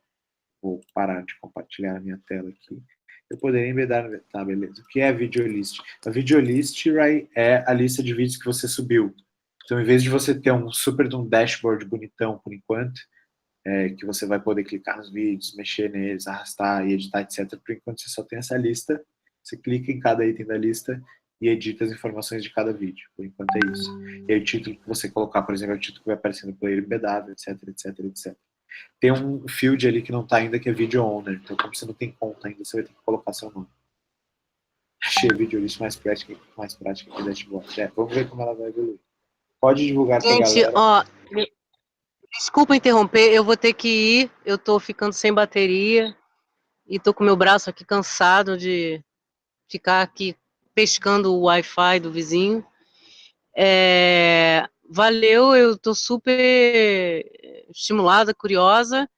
Vou parar de compartilhar a minha tela aqui. Eu poderia embedar... Tá, beleza. O que é a Videolist? A Videolist, Ray, é a lista de vídeos que você subiu. Então, em vez de você ter um super de um dashboard bonitão, por enquanto, que você vai poder clicar nos vídeos, mexer neles, arrastar e editar, etc. Por enquanto, você só tem essa lista. Você clica em cada item da lista e edita as informações de cada vídeo. Por enquanto, é isso. E aí, o título que você colocar, por exemplo, é o título que vai aparecer no player embedável, etc, etc, etc. Tem um field ali que não está ainda, que é Video Owner. Então, como você não tem conta ainda, você vai ter que colocar seu nome. Achei a Videolist mais prática que a dashboard. Vamos ver como ela vai evoluir. Pode divulgar para a galera. Gente, ó, desculpa interromper, eu vou ter que ir. Eu tô ficando sem bateria e tô com meu braço aqui cansado de ficar aqui pescando o Wi-Fi do vizinho. Valeu, eu tô super estimulada, curiosa.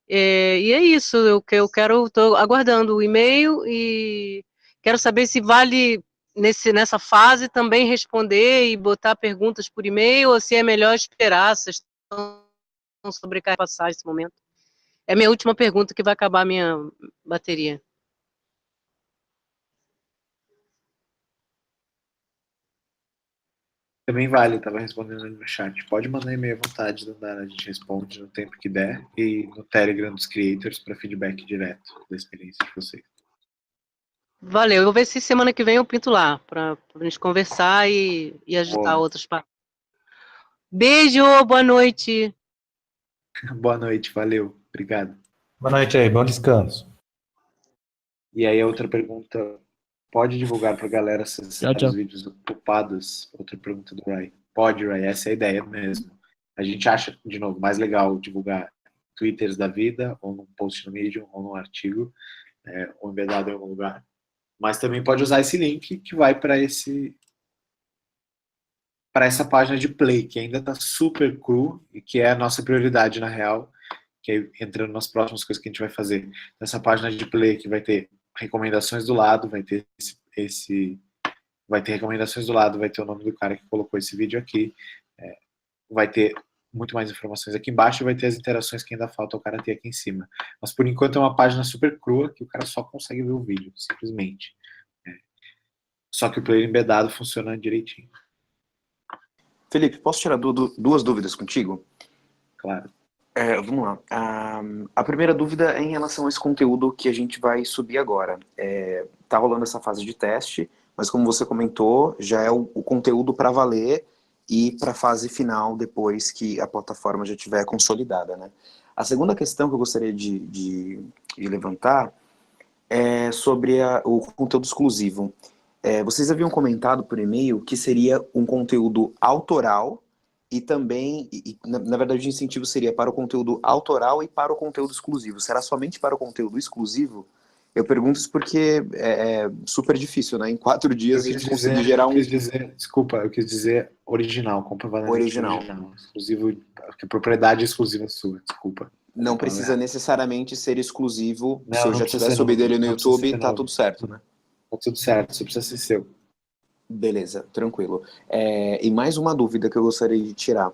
E é isso, eu tô aguardando o e-mail e quero saber se vale nessa fase também responder e botar perguntas por e-mail ou se é melhor esperar, vocês estão sobrecarregados nesse momento. É a minha última pergunta que vai acabar a minha bateria. Também vale, estava respondendo ali no chat. Pode mandar e-mail à vontade, a gente responde no tempo que der. E no Telegram dos Creators para feedback direto da experiência de vocês. Valeu, eu vou ver se semana que vem eu pinto lá, para a gente conversar e agitar outros papos. Beijo, boa noite. Boa noite, valeu, obrigado. Boa noite aí, bom descanso. E aí a outra pergunta, pode divulgar para a galera se os vídeos ocupados? Outra pergunta do Ray. Pode, Ray, essa é a ideia mesmo. A gente acha, de novo, mais legal divulgar Twitters da vida, ou num post no Medium, ou num artigo, ou embedado em algum lugar. Mas também pode usar esse link que vai para essa página de play, que ainda está super cru e que é a nossa prioridade na real, que é entrando nas próximas coisas que a gente vai fazer. Nessa página de play que vai ter recomendações do lado, vai ter vai ter recomendações do lado, vai ter o nome do cara que colocou esse vídeo aqui, vai ter muito mais informações aqui embaixo e vai ter as interações que ainda falta o cara ter aqui em cima. Mas por enquanto é uma página super crua que o cara só consegue ver o vídeo, simplesmente. Só que o player embedado funciona direitinho. Felipe, posso tirar duas dúvidas contigo? Claro. Vamos lá. A primeira dúvida é em relação a esse conteúdo que a gente vai subir agora. Tá rolando essa fase de teste, mas como você comentou, já é o conteúdo para valer e para a fase final depois que a plataforma já estiver consolidada, né? A segunda questão que eu gostaria de levantar é sobre o conteúdo exclusivo. Vocês haviam comentado por e-mail que seria um conteúdo autoral e também, na verdade, o incentivo seria para o conteúdo autoral e para o conteúdo exclusivo. Será somente para o conteúdo exclusivo? Eu pergunto isso porque é super difícil, né? Em 4 dias a gente conseguir gerar um Desculpa, eu quis dizer original, comprovadamente original. Exclusivo, que propriedade exclusiva sua, desculpa. Não precisa necessariamente ser exclusivo. Não, se eu não já precisa tiver ser subido novo, ele no não precisa YouTube, ser tá novo. tudo certo, né? Tá tudo certo, só precisa ser seu. Beleza, tranquilo. E mais uma dúvida que eu gostaria de tirar.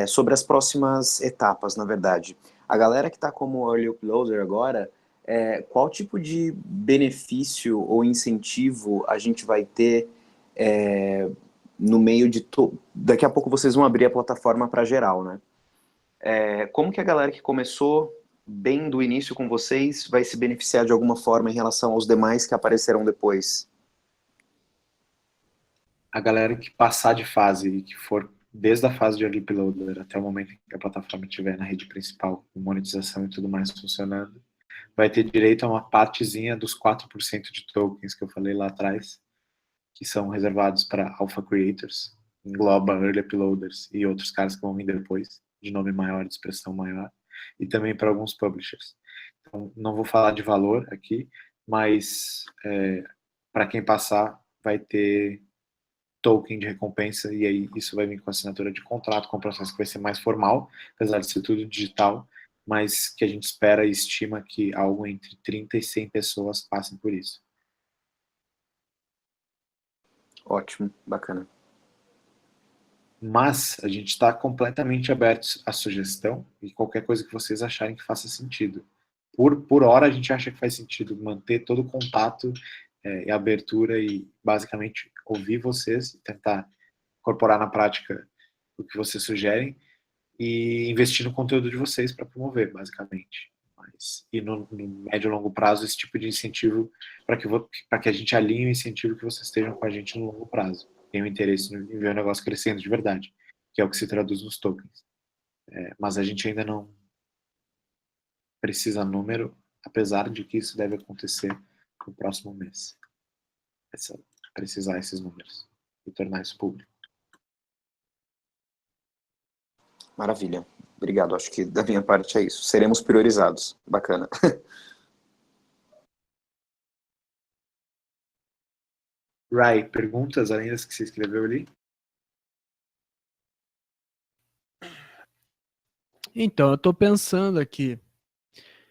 Sobre as próximas etapas, na verdade. A galera que está como Early Uploader agora, qual tipo de benefício ou incentivo a gente vai ter no meio de... Daqui a pouco vocês vão abrir a plataforma para geral, né? Como que a galera que começou bem do início com vocês vai se beneficiar de alguma forma em relação aos demais que aparecerão depois? A galera que passar de fase e que for desde a fase de early uploader até o momento em que a plataforma estiver na rede principal, com monetização e tudo mais funcionando, vai ter direito a uma partezinha dos 4% de tokens que eu falei lá atrás, que são reservados para alpha creators, engloba early uploaders e outros caras que vão vir depois, de nome maior, de expressão maior, e também para alguns publishers. Então, não vou falar de valor aqui, mas para quem passar vai ter token de recompensa, e aí isso vai vir com assinatura de contrato, com um processo que vai ser mais formal, apesar de ser tudo digital, mas que a gente espera e estima que algo entre 30 e 100 pessoas passem por isso. Ótimo, bacana. Mas a gente está completamente aberto à sugestão e qualquer coisa que vocês acharem que faça sentido. Por hora a gente acha que faz sentido manter todo o contato e abertura e basicamente ouvir vocês e tentar incorporar na prática o que vocês sugerem e investir no conteúdo de vocês para promover, basicamente. E no médio e longo prazo, esse tipo de incentivo para que a gente alinhe o incentivo que vocês estejam com a gente no longo prazo. Tenham interesse em ver o negócio crescendo de verdade, que é o que se traduz nos tokens. Mas a gente ainda não precisa número, apesar de que isso deve acontecer no próximo mês. Precisar esses números e tornar isso público. Maravilha. Obrigado. Acho que da minha parte é isso. Seremos priorizados. Bacana. Rai, perguntas além das que você escreveu ali? Então, eu tô pensando aqui.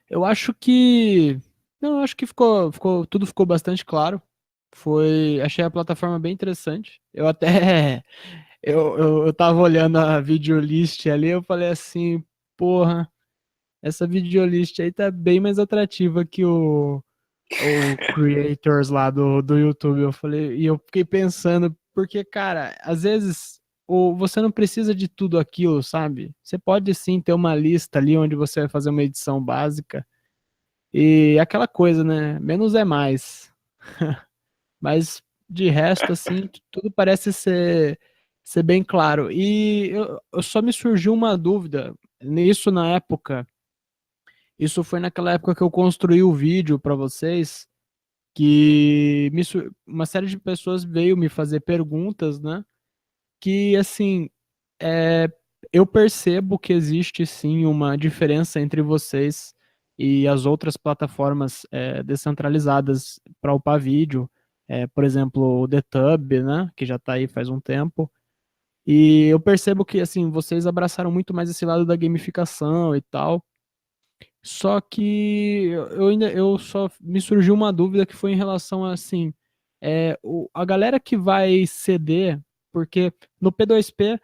Eu acho que. Não, eu acho que tudo ficou bastante claro. Achei a plataforma bem interessante. Eu até. Eu tava olhando a videolist ali, eu falei assim, porra, essa videolist aí tá bem mais atrativa que o creators lá do YouTube. Eu falei, e eu fiquei pensando, porque, cara, às vezes você não precisa de tudo aquilo, sabe? Você pode sim ter uma lista ali onde você vai fazer uma edição básica e aquela coisa, né? Menos é mais. Mas de resto, assim, tudo parece ser bem claro. E eu só me surgiu uma dúvida nisso na época. Isso foi naquela época que eu construí o vídeo para vocês, que uma série de pessoas veio me fazer perguntas, né? Que assim, é, eu percebo que existe sim uma diferença entre vocês e as outras plataformas descentralizadas para upar vídeo. Por exemplo, o DTube, né, que já está aí faz um tempo. E eu percebo que assim, vocês abraçaram muito mais esse lado da gamificação e tal. Só que eu só me surgiu uma dúvida que foi em relação a assim, a galera que vai ceder, porque no P2P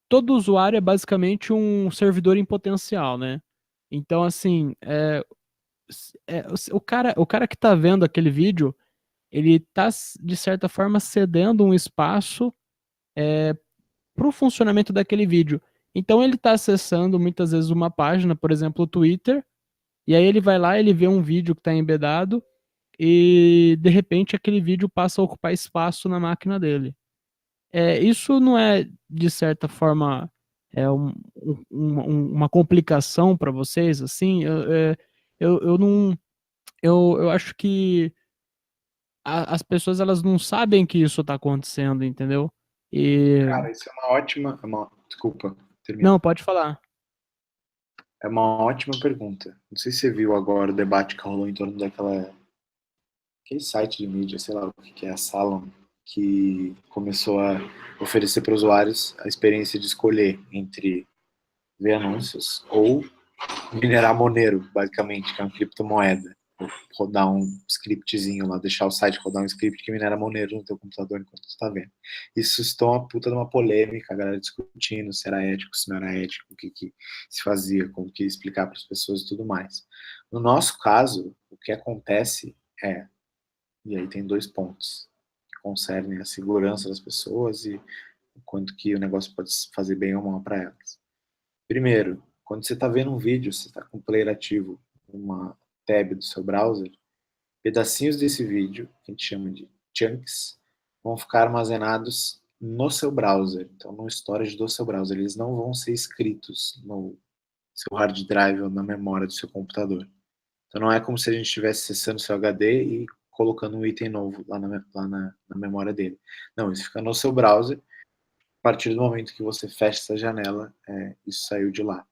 todo usuário é basicamente um servidor em potencial, né? Então, assim, o cara que tá vendo aquele vídeo, ele tá, de certa forma, cedendo um espaço para o funcionamento daquele vídeo. Então, ele tá acessando muitas vezes uma página, por exemplo, o Twitter, e aí ele vai lá, ele vê um vídeo que está embedado, e de repente aquele vídeo passa a ocupar espaço na máquina dele. Isso não é, de certa forma, uma complicação para vocês, assim? Eu não, eu acho que as pessoas elas não sabem que isso está acontecendo, entendeu? E Cara, isso é uma ótima. Desculpa, termina. não, pode falar. É uma ótima pergunta. Não sei se você viu agora o debate que rolou em torno aquele site de mídia, sei lá o que é, a Salon, que começou a oferecer para usuários a experiência de escolher entre ver anúncios ou minerar Monero, basicamente, que é uma criptomoeda. Rodar um scriptzinho lá, deixar o site rodar um script que minera Monero no teu computador enquanto tu tá vendo. Isso suscitou uma puta de uma polêmica, a galera discutindo se era ético, se não era ético, o que se fazia, como que explicar para as pessoas e tudo mais. No nosso caso, o que acontece e aí tem dois pontos que concernem a segurança das pessoas e o quanto que o negócio pode fazer bem ou mal para elas. Primeiro, quando você está vendo um vídeo, você está com o player ativo, uma tab do seu browser, pedacinhos desse vídeo, que a gente chama de chunks, vão ficar armazenados no seu browser, então no storage do seu browser. Eles não vão ser escritos no seu hard drive ou na memória do seu computador. Então não é como se a gente estivesse acessando o seu HD e colocando um item novo lá na memória dele. Não, isso fica no seu browser. A partir do momento que você fecha essa janela, isso saiu de lá.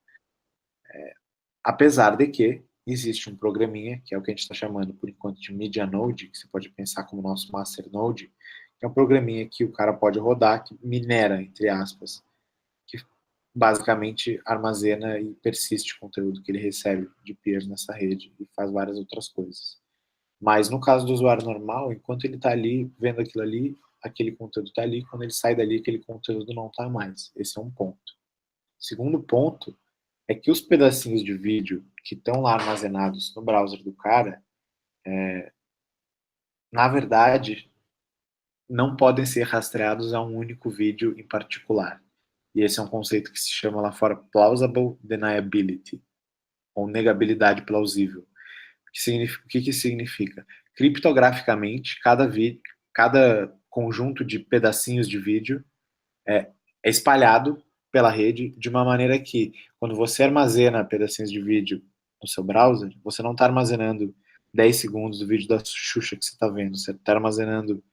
Apesar de que existe um programinha, que é o que a gente está chamando por enquanto de Media Node, que você pode pensar como nosso Master Node, que é um programinha que o cara pode rodar, que minera, entre aspas, que basicamente armazena e persiste o conteúdo que ele recebe de peers nessa rede e faz várias outras coisas. Mas no caso do usuário normal, enquanto ele está ali vendo aquilo ali, aquele conteúdo está ali, quando ele sai dali, aquele conteúdo não está mais. Esse é um ponto. Segundo ponto é que os pedacinhos de vídeo que estão lá armazenados no browser do cara, na verdade, não podem ser rastreados a um único vídeo em particular. E esse é um conceito que se chama lá fora plausible deniability, ou negabilidade plausível. O que significa? Criptograficamente, cada conjunto de pedacinhos de vídeo é espalhado pela rede de uma maneira que, quando você armazena pedacinhos de vídeo no seu browser, você não está armazenando 10 segundos do vídeo da Xuxa que você está vendo, você está armazenando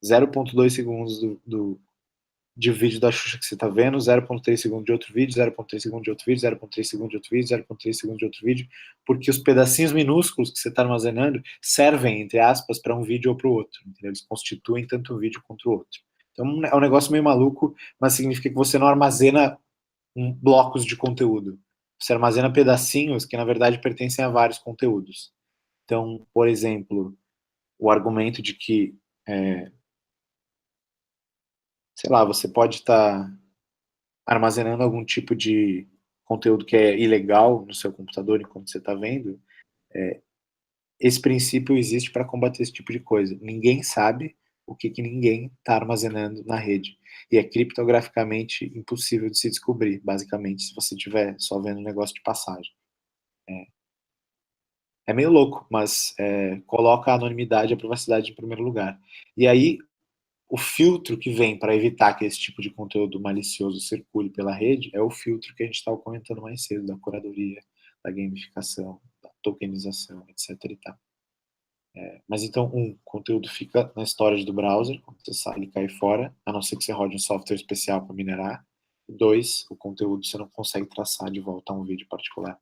0,2 segundos de vídeo da Xuxa que você está vendo, 0,3 segundos de outro vídeo, 0,3 segundos de outro vídeo, 0,3 segundos de outro vídeo, 0,3 segundos de outro vídeo, porque os pedacinhos minúsculos que você está armazenando servem, entre aspas, para um vídeo ou para o outro. Entendeu? Eles constituem tanto um vídeo quanto o outro. Então é um negócio meio maluco, mas significa que você não armazena blocos de conteúdo. Você armazena pedacinhos que, na verdade, pertencem a vários conteúdos. Então, por exemplo, o argumento de que sei lá, você pode estar armazenando algum tipo de conteúdo que é ilegal no seu computador enquanto você está vendo, esse princípio existe para combater esse tipo de coisa. Ninguém sabe o que ninguém está armazenando na rede. E é criptograficamente impossível de se descobrir, basicamente, se você estiver só vendo um negócio de passagem. É meio louco, mas coloca a anonimidade e a privacidade em primeiro lugar. E aí, o filtro que vem para evitar que esse tipo de conteúdo malicioso circule pela rede é o filtro que a gente estava comentando mais cedo, da curadoria, da gamificação, da tokenização, etc. E tal. Mas então, o conteúdo fica na storage do browser, quando você sai, ele cai fora, a não ser que você rode um software especial para minerar. 2, o conteúdo você não consegue traçar de volta a um vídeo particular.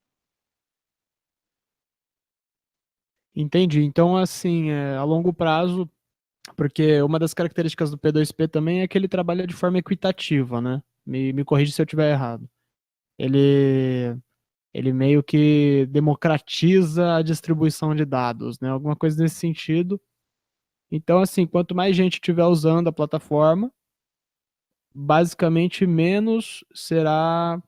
Entendi. Então, assim, a longo prazo, porque uma das características do P2P também é que ele trabalha de forma equitativa, né? Me corrige se eu estiver errado. Ele, ele meio que democratiza a distribuição de dados, né? Alguma coisa nesse sentido. Então, assim, quanto mais gente estiver usando a plataforma, basicamente menos será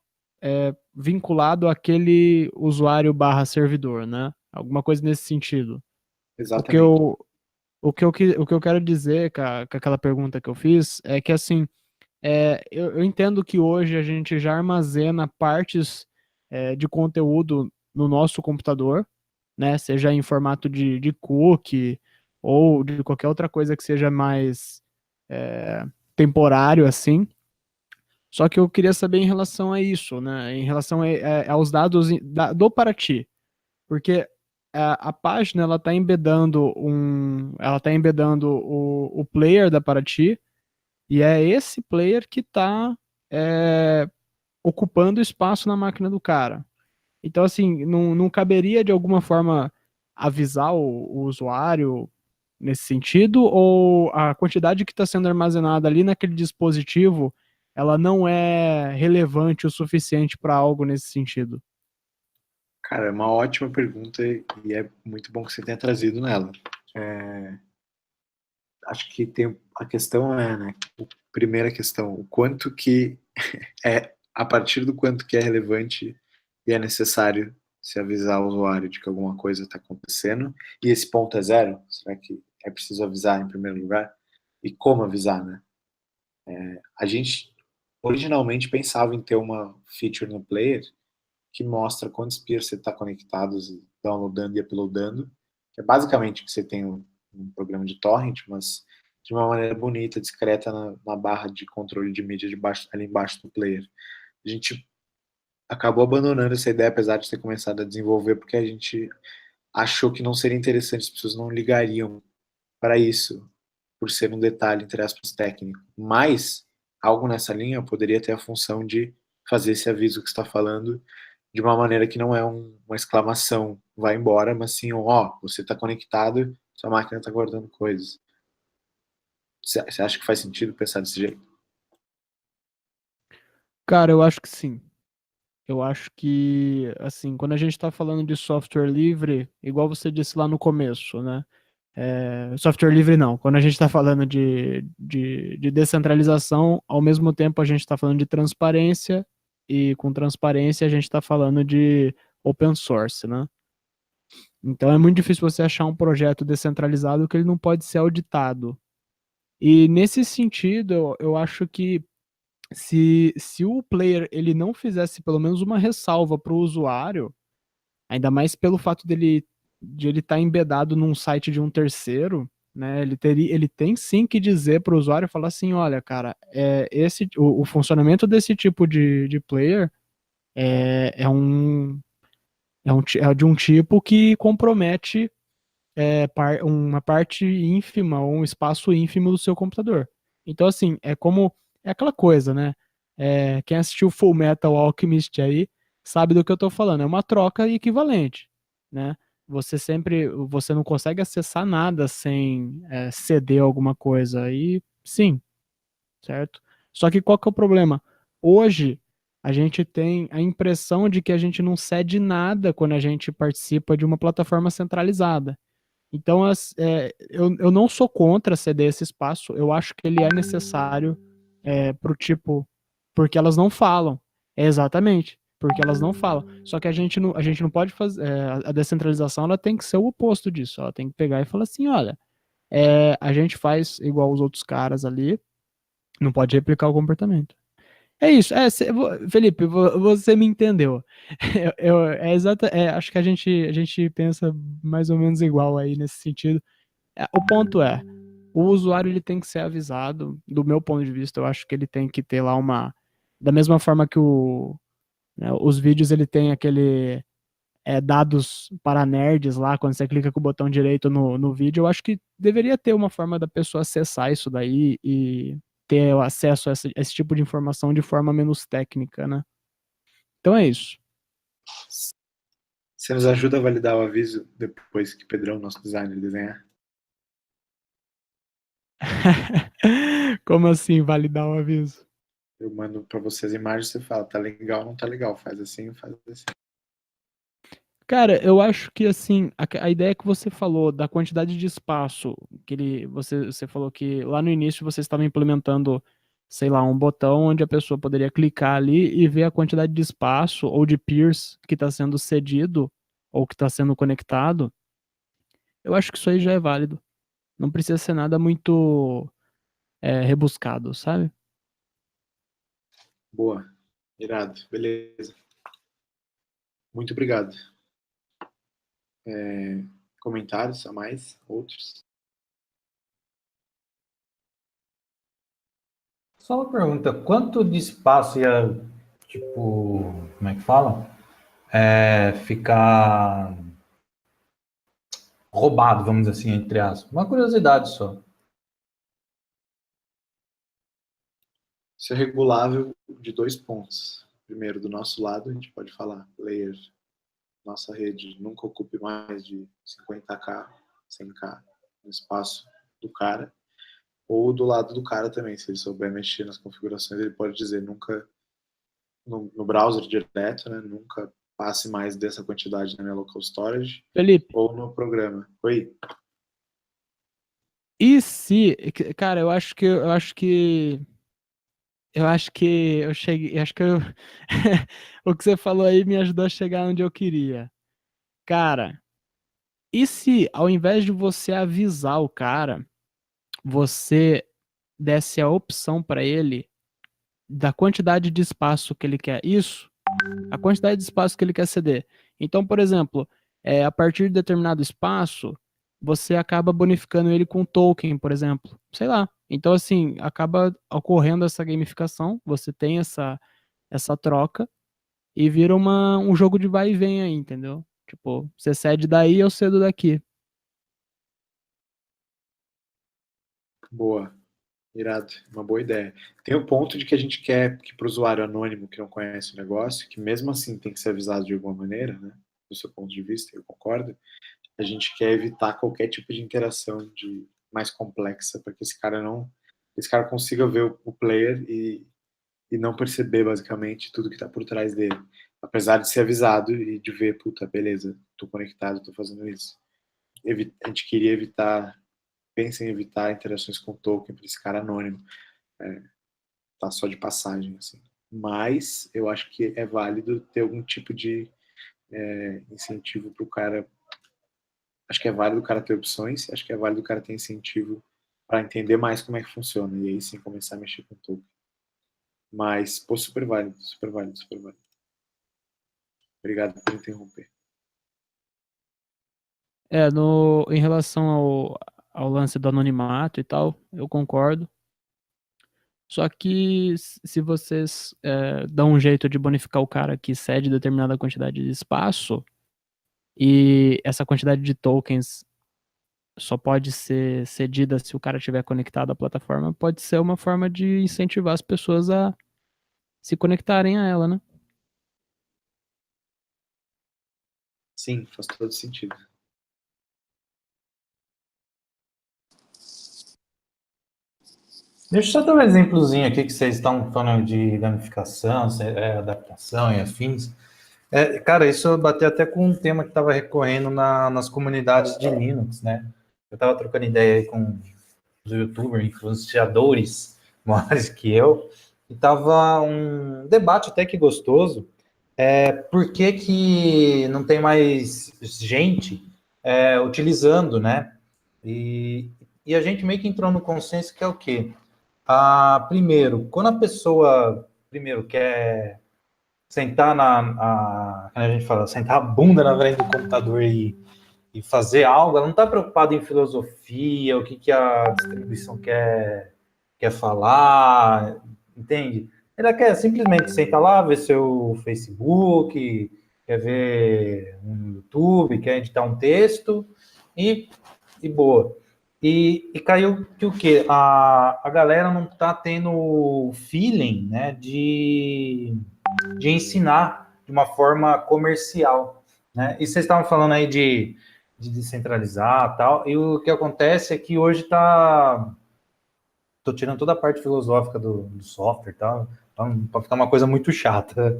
vinculado àquele usuário barra servidor, né? Alguma coisa nesse sentido. O que Exatamente. eu, o que eu quero dizer com aquela pergunta que eu fiz é que, assim, eu entendo que hoje a gente já armazena partes de conteúdo no nosso computador, né? Seja em formato de cookie ou de qualquer outra coisa que seja mais temporário, assim. Só que eu queria saber em relação a isso, né? Em relação aos dados do Paraty. Porque a página ela tá embedando o player da Paraty e é esse player que está ocupando espaço na máquina do cara. Então, assim, não caberia de alguma forma avisar o usuário nesse sentido, ou a quantidade que está sendo armazenada ali naquele dispositivo, ela não é relevante o suficiente para algo nesse sentido? Cara, é uma ótima pergunta e é muito bom que você tenha trazido nela. Acho que tem a questão né? Primeira questão, o quanto que a partir do quanto que é relevante e é necessário se avisar o usuário de que alguma coisa está acontecendo, e esse ponto é zero? Será que é preciso avisar em primeiro lugar? E como avisar, né? A gente originalmente pensava em ter uma feature no player que mostra quantos peers você está conectados, downloadando e uploadando, que é basicamente que você tem um programa de torrent, mas de uma maneira bonita, discreta na barra de controle de mídia ali embaixo do player. A gente acabou abandonando essa ideia, apesar de ter começado a desenvolver, porque a gente achou que não seria interessante, as pessoas não ligariam para isso, por ser um detalhe, entre aspas, técnico. Mas, algo nessa linha poderia ter a função de fazer esse aviso que está falando de uma maneira que não é uma exclamação, vai embora, mas sim, ó, você está conectado, sua máquina está guardando coisas. Você acha que faz sentido pensar desse jeito? Cara, eu acho que sim. Eu acho que, assim, quando a gente está falando de software livre, igual você disse lá no começo, né? Software livre não. Quando a gente está falando de descentralização, ao mesmo tempo a gente está falando de transparência, e com transparência a gente está falando de open source, né? Então é muito difícil você achar um projeto descentralizado que ele não pode ser auditado. E nesse sentido, eu acho que se o player ele não fizesse pelo menos uma ressalva para o usuário, ainda mais pelo fato de ele estar embedado num site de um terceiro, né? Ele tem sim que dizer para o usuário, falar assim, olha, cara, o funcionamento desse tipo de player é de um tipo que compromete uma parte ínfima ou um espaço ínfimo do seu computador. Então, assim, é aquela coisa, né? Quem assistiu Full Metal Alchemist aí sabe do que eu tô falando. É uma troca equivalente, né? Você não consegue acessar nada sem ceder alguma coisa. E sim, certo? Só que qual que é o problema? Hoje, a gente tem a impressão de que a gente não cede nada quando a gente participa de uma plataforma centralizada. Então, eu não sou contra ceder esse espaço, eu acho que ele é necessário pro tipo, porque elas não falam. Exatamente, porque elas não falam. Só que a gente não pode fazer. A descentralização ela tem que ser o oposto disso. Ela tem que pegar e falar assim: olha, a gente faz igual os outros caras ali, não pode replicar o comportamento. É isso. Felipe, você me entendeu. Acho que a gente pensa mais ou menos igual aí nesse sentido. O ponto o usuário ele tem que ser avisado. Do meu ponto de vista, eu acho que ele tem que ter lá da mesma forma que os vídeos ele tem aquele dados para nerds lá, quando você clica com o botão direito no vídeo, eu acho que deveria ter uma forma da pessoa acessar isso daí ter acesso a esse tipo de informação de forma menos técnica, né? Então é isso. Você nos ajuda a validar o aviso depois que Pedrão, nosso designer, desenhar? Como assim validar o aviso? Eu mando para você as imagens, você fala, tá legal ou não tá legal, faz assim, faz assim. Cara, eu acho que assim, a ideia que você falou da quantidade de espaço, você falou que lá no início você estava implementando, sei lá, um botão onde a pessoa poderia clicar ali e ver a quantidade de espaço ou de peers que está sendo cedido ou que está sendo conectado. Eu acho que isso aí já é válido. Não precisa ser nada muito rebuscado, sabe? Boa, irado, beleza. Muito obrigado. Comentários a mais? Outros? Só uma pergunta, quanto de espaço ia, tipo, como é que fala? Ficar roubado, vamos dizer assim, entre aspas. Uma curiosidade só. Isso é regulável de 2 pontos. Primeiro, do nosso lado, a gente pode falar, layer, nossa rede nunca ocupe mais de 50k, 100k no espaço do cara. Ou do lado do cara também, se ele souber mexer nas configurações, ele pode dizer nunca, no browser direto, né, nunca passe mais dessa quantidade na minha local storage, Felipe, ou no programa. Oi? e se, cara, eu cheguei, o que você falou aí me ajudou a chegar onde eu queria. Cara, e se ao invés de você avisar o cara, você desse a opção para ele da quantidade de espaço que ele quer? Isso, a quantidade de espaço que ele quer ceder. Então, por exemplo, a partir de determinado espaço, você acaba bonificando ele com token, por exemplo. Sei lá. Então, assim, acaba ocorrendo essa gamificação, você tem essa troca e vira um jogo de vai e vem aí, entendeu? Tipo, você cede daí, eu cedo daqui. Boa. Irado, uma boa ideia. Tem o ponto de que a gente quer que para o usuário anônimo que não conhece o negócio, que mesmo assim tem que ser avisado de alguma maneira, né? Do seu ponto de vista, eu concordo. A gente quer evitar qualquer tipo de interação mais complexa para que esse cara consiga ver o player e não perceber basicamente tudo que está por trás dele. Apesar de ser avisado e de ver, puta, beleza, tô conectado, tô fazendo isso. A gente queria evitar, pensa em evitar interações com token para esse cara anônimo. Tá só de passagem, assim. Mas eu acho que é válido ter algum tipo de incentivo para o cara. Acho que é válido o cara ter opções, acho que é válido o cara ter incentivo para entender mais como é que funciona e aí sim começar a mexer com token. Mas, pô, super válido, super válido, super válido. Obrigado por interromper. Em relação ao lance do anonimato e tal, eu concordo. Só que se vocês dão um jeito de bonificar o cara que cede determinada quantidade de espaço, e essa quantidade de tokens só pode ser cedida se o cara estiver conectado à plataforma, pode ser uma forma de incentivar as pessoas a se conectarem a ela, né? Sim, faz todo sentido. Deixa eu só dar um exemplozinho aqui que vocês estão falando de gamificação, adaptação e afins. Cara, isso bateu até com um tema que estava recorrendo nas comunidades de Linux, né? Eu estava trocando ideia aí com os youtubers, influenciadores maiores que eu, e tava um debate até que gostoso. Por que não tem mais gente utilizando, né? E a gente meio que entrou no consenso que é o quê? Primeiro, quando a pessoa quer sentar a gente fala, sentar a bunda na frente do computador e fazer algo, ela não está preocupada em filosofia, o que a distribuição quer falar, entende? Ela quer simplesmente sentar lá, ver seu Facebook, quer ver um YouTube, quer editar um texto e boa. E caiu que o quê? A galera não está tendo feeling, né, de ensinar de uma forma comercial, né? E vocês estavam falando aí de descentralizar e tal, e o que acontece é que hoje tô tirando toda a parte filosófica do software e tal, para ficar uma coisa muito chata.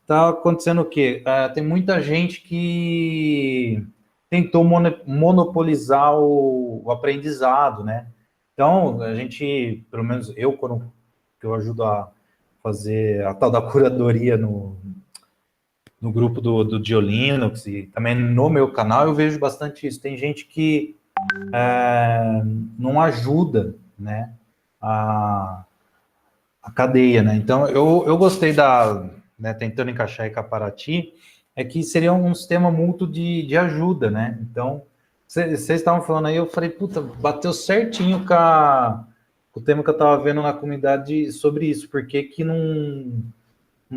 Tá acontecendo o quê? Tem muita gente que tentou monopolizar o aprendizado, né? Então, a gente, pelo menos eu, quando que eu ajudo a fazer a tal da curadoria no grupo do Linux e também no meu canal, eu vejo bastante isso. Tem gente que não ajuda, né, a cadeia, né? Então, eu gostei né, tentando encaixar aí com a Paraty, é que seria um sistema mútuo de ajuda, né? Então, vocês estavam falando aí, eu falei, puta, bateu certinho com o tema que eu estava vendo na comunidade sobre isso, porque que não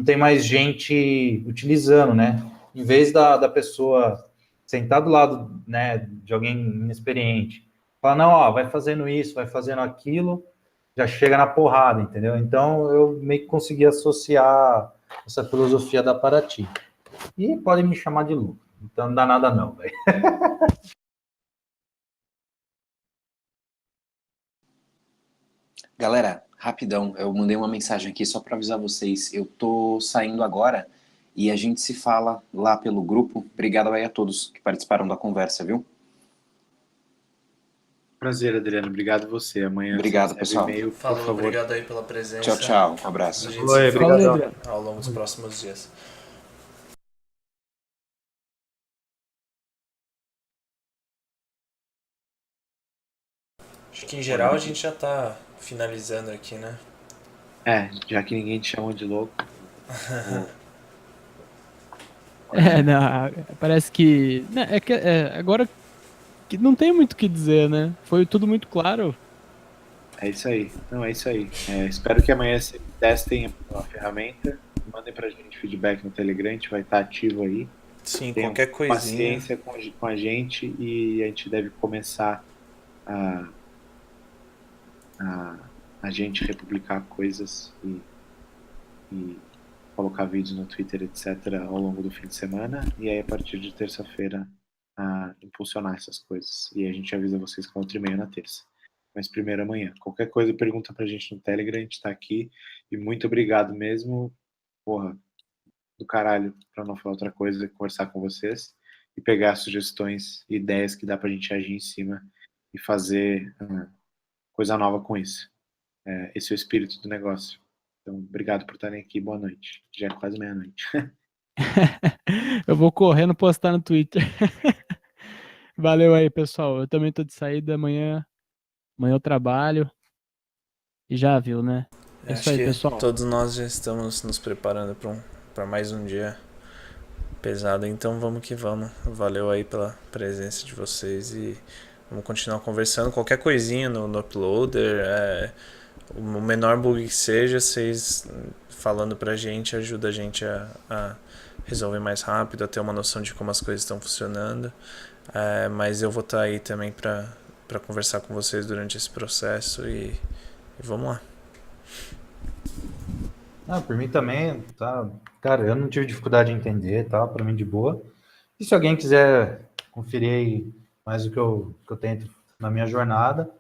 tem mais gente utilizando, né? Em vez da pessoa sentar do lado, né, de alguém inexperiente, falar, não, ó, vai fazendo isso, vai fazendo aquilo, já chega na porrada, entendeu? Então, eu meio que consegui associar essa filosofia da Paraty. E podem me chamar de Lu. Então, não dá nada não, velho. Galera, rapidão, eu mandei uma mensagem aqui só para avisar vocês. Eu tô saindo agora e a gente se fala lá pelo grupo. Obrigado aí a todos que participaram da conversa, viu? Prazer, Adriano. Obrigado você. Amanhã Obrigado, você pessoal. e-mail, por Falou, favor. obrigado aí pela presença. Tchau, tchau. Um abraço. A gente Oi, se fala Falou, Adriano. ao longo dos próximos dias. Acho que em geral a gente já tá finalizando aqui, né? Já que ninguém te chamou de louco. Não, parece que. Né, agora que não tem muito o que dizer, né? Foi tudo muito claro. É isso aí. Não, é isso aí. Espero que amanhã vocês testem a ferramenta. Mandem pra gente feedback no Telegram, a gente vai estar ativo aí. Sim, Tenham qualquer coisinha. paciência com a gente e a gente deve começar a gente republicar coisas e colocar vídeos no Twitter, etc., ao longo do fim de semana. E aí, a partir de terça-feira, impulsionar essas coisas. E a gente avisa vocês com 8h30 na terça. Mas primeiro amanhã. Qualquer coisa, pergunta pra gente no Telegram, a gente tá aqui. E muito obrigado mesmo. Porra, do caralho, pra não falar outra coisa, conversar com vocês e pegar sugestões e ideias que dá pra gente agir em cima e fazer coisa nova com isso. Esse é o espírito do negócio. Então, obrigado por estarem aqui. Boa noite. Já é quase meia-noite. Eu vou correndo postar no Twitter. Valeu aí, pessoal. Eu também tô de saída amanhã. Amanhã eu trabalho. E já viu, né? É isso Acho aí, que pessoal. todos nós já estamos nos preparando para mais um dia pesado. Então vamos que vamos. Valeu aí pela presença de vocês e vamos continuar conversando. Qualquer coisinha no uploader, o menor bug que seja, vocês falando pra gente ajuda a gente a resolver mais rápido, a ter uma noção de como as coisas estão funcionando. Mas eu vou estar aí também para conversar com vocês durante esse processo e vamos lá. Por mim também, tá? Cara, eu não tive dificuldade em entender, tá? Para mim de boa. E se alguém quiser conferir aí mais o que eu tento na minha jornada,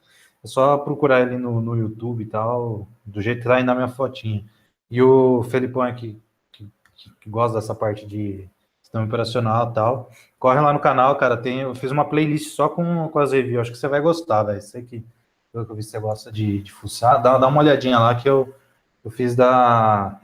é só procurar ele no YouTube e tal, do jeito que tá aí na minha fotinha. E o Felipão aqui, que gosta dessa parte de sistema operacional e tal, corre lá no canal, cara. Eu fiz uma playlist só com as reviews, acho que você vai gostar, velho. Sei que, pelo que eu vi, você gosta de fuçar, dá uma olhadinha lá que eu fiz da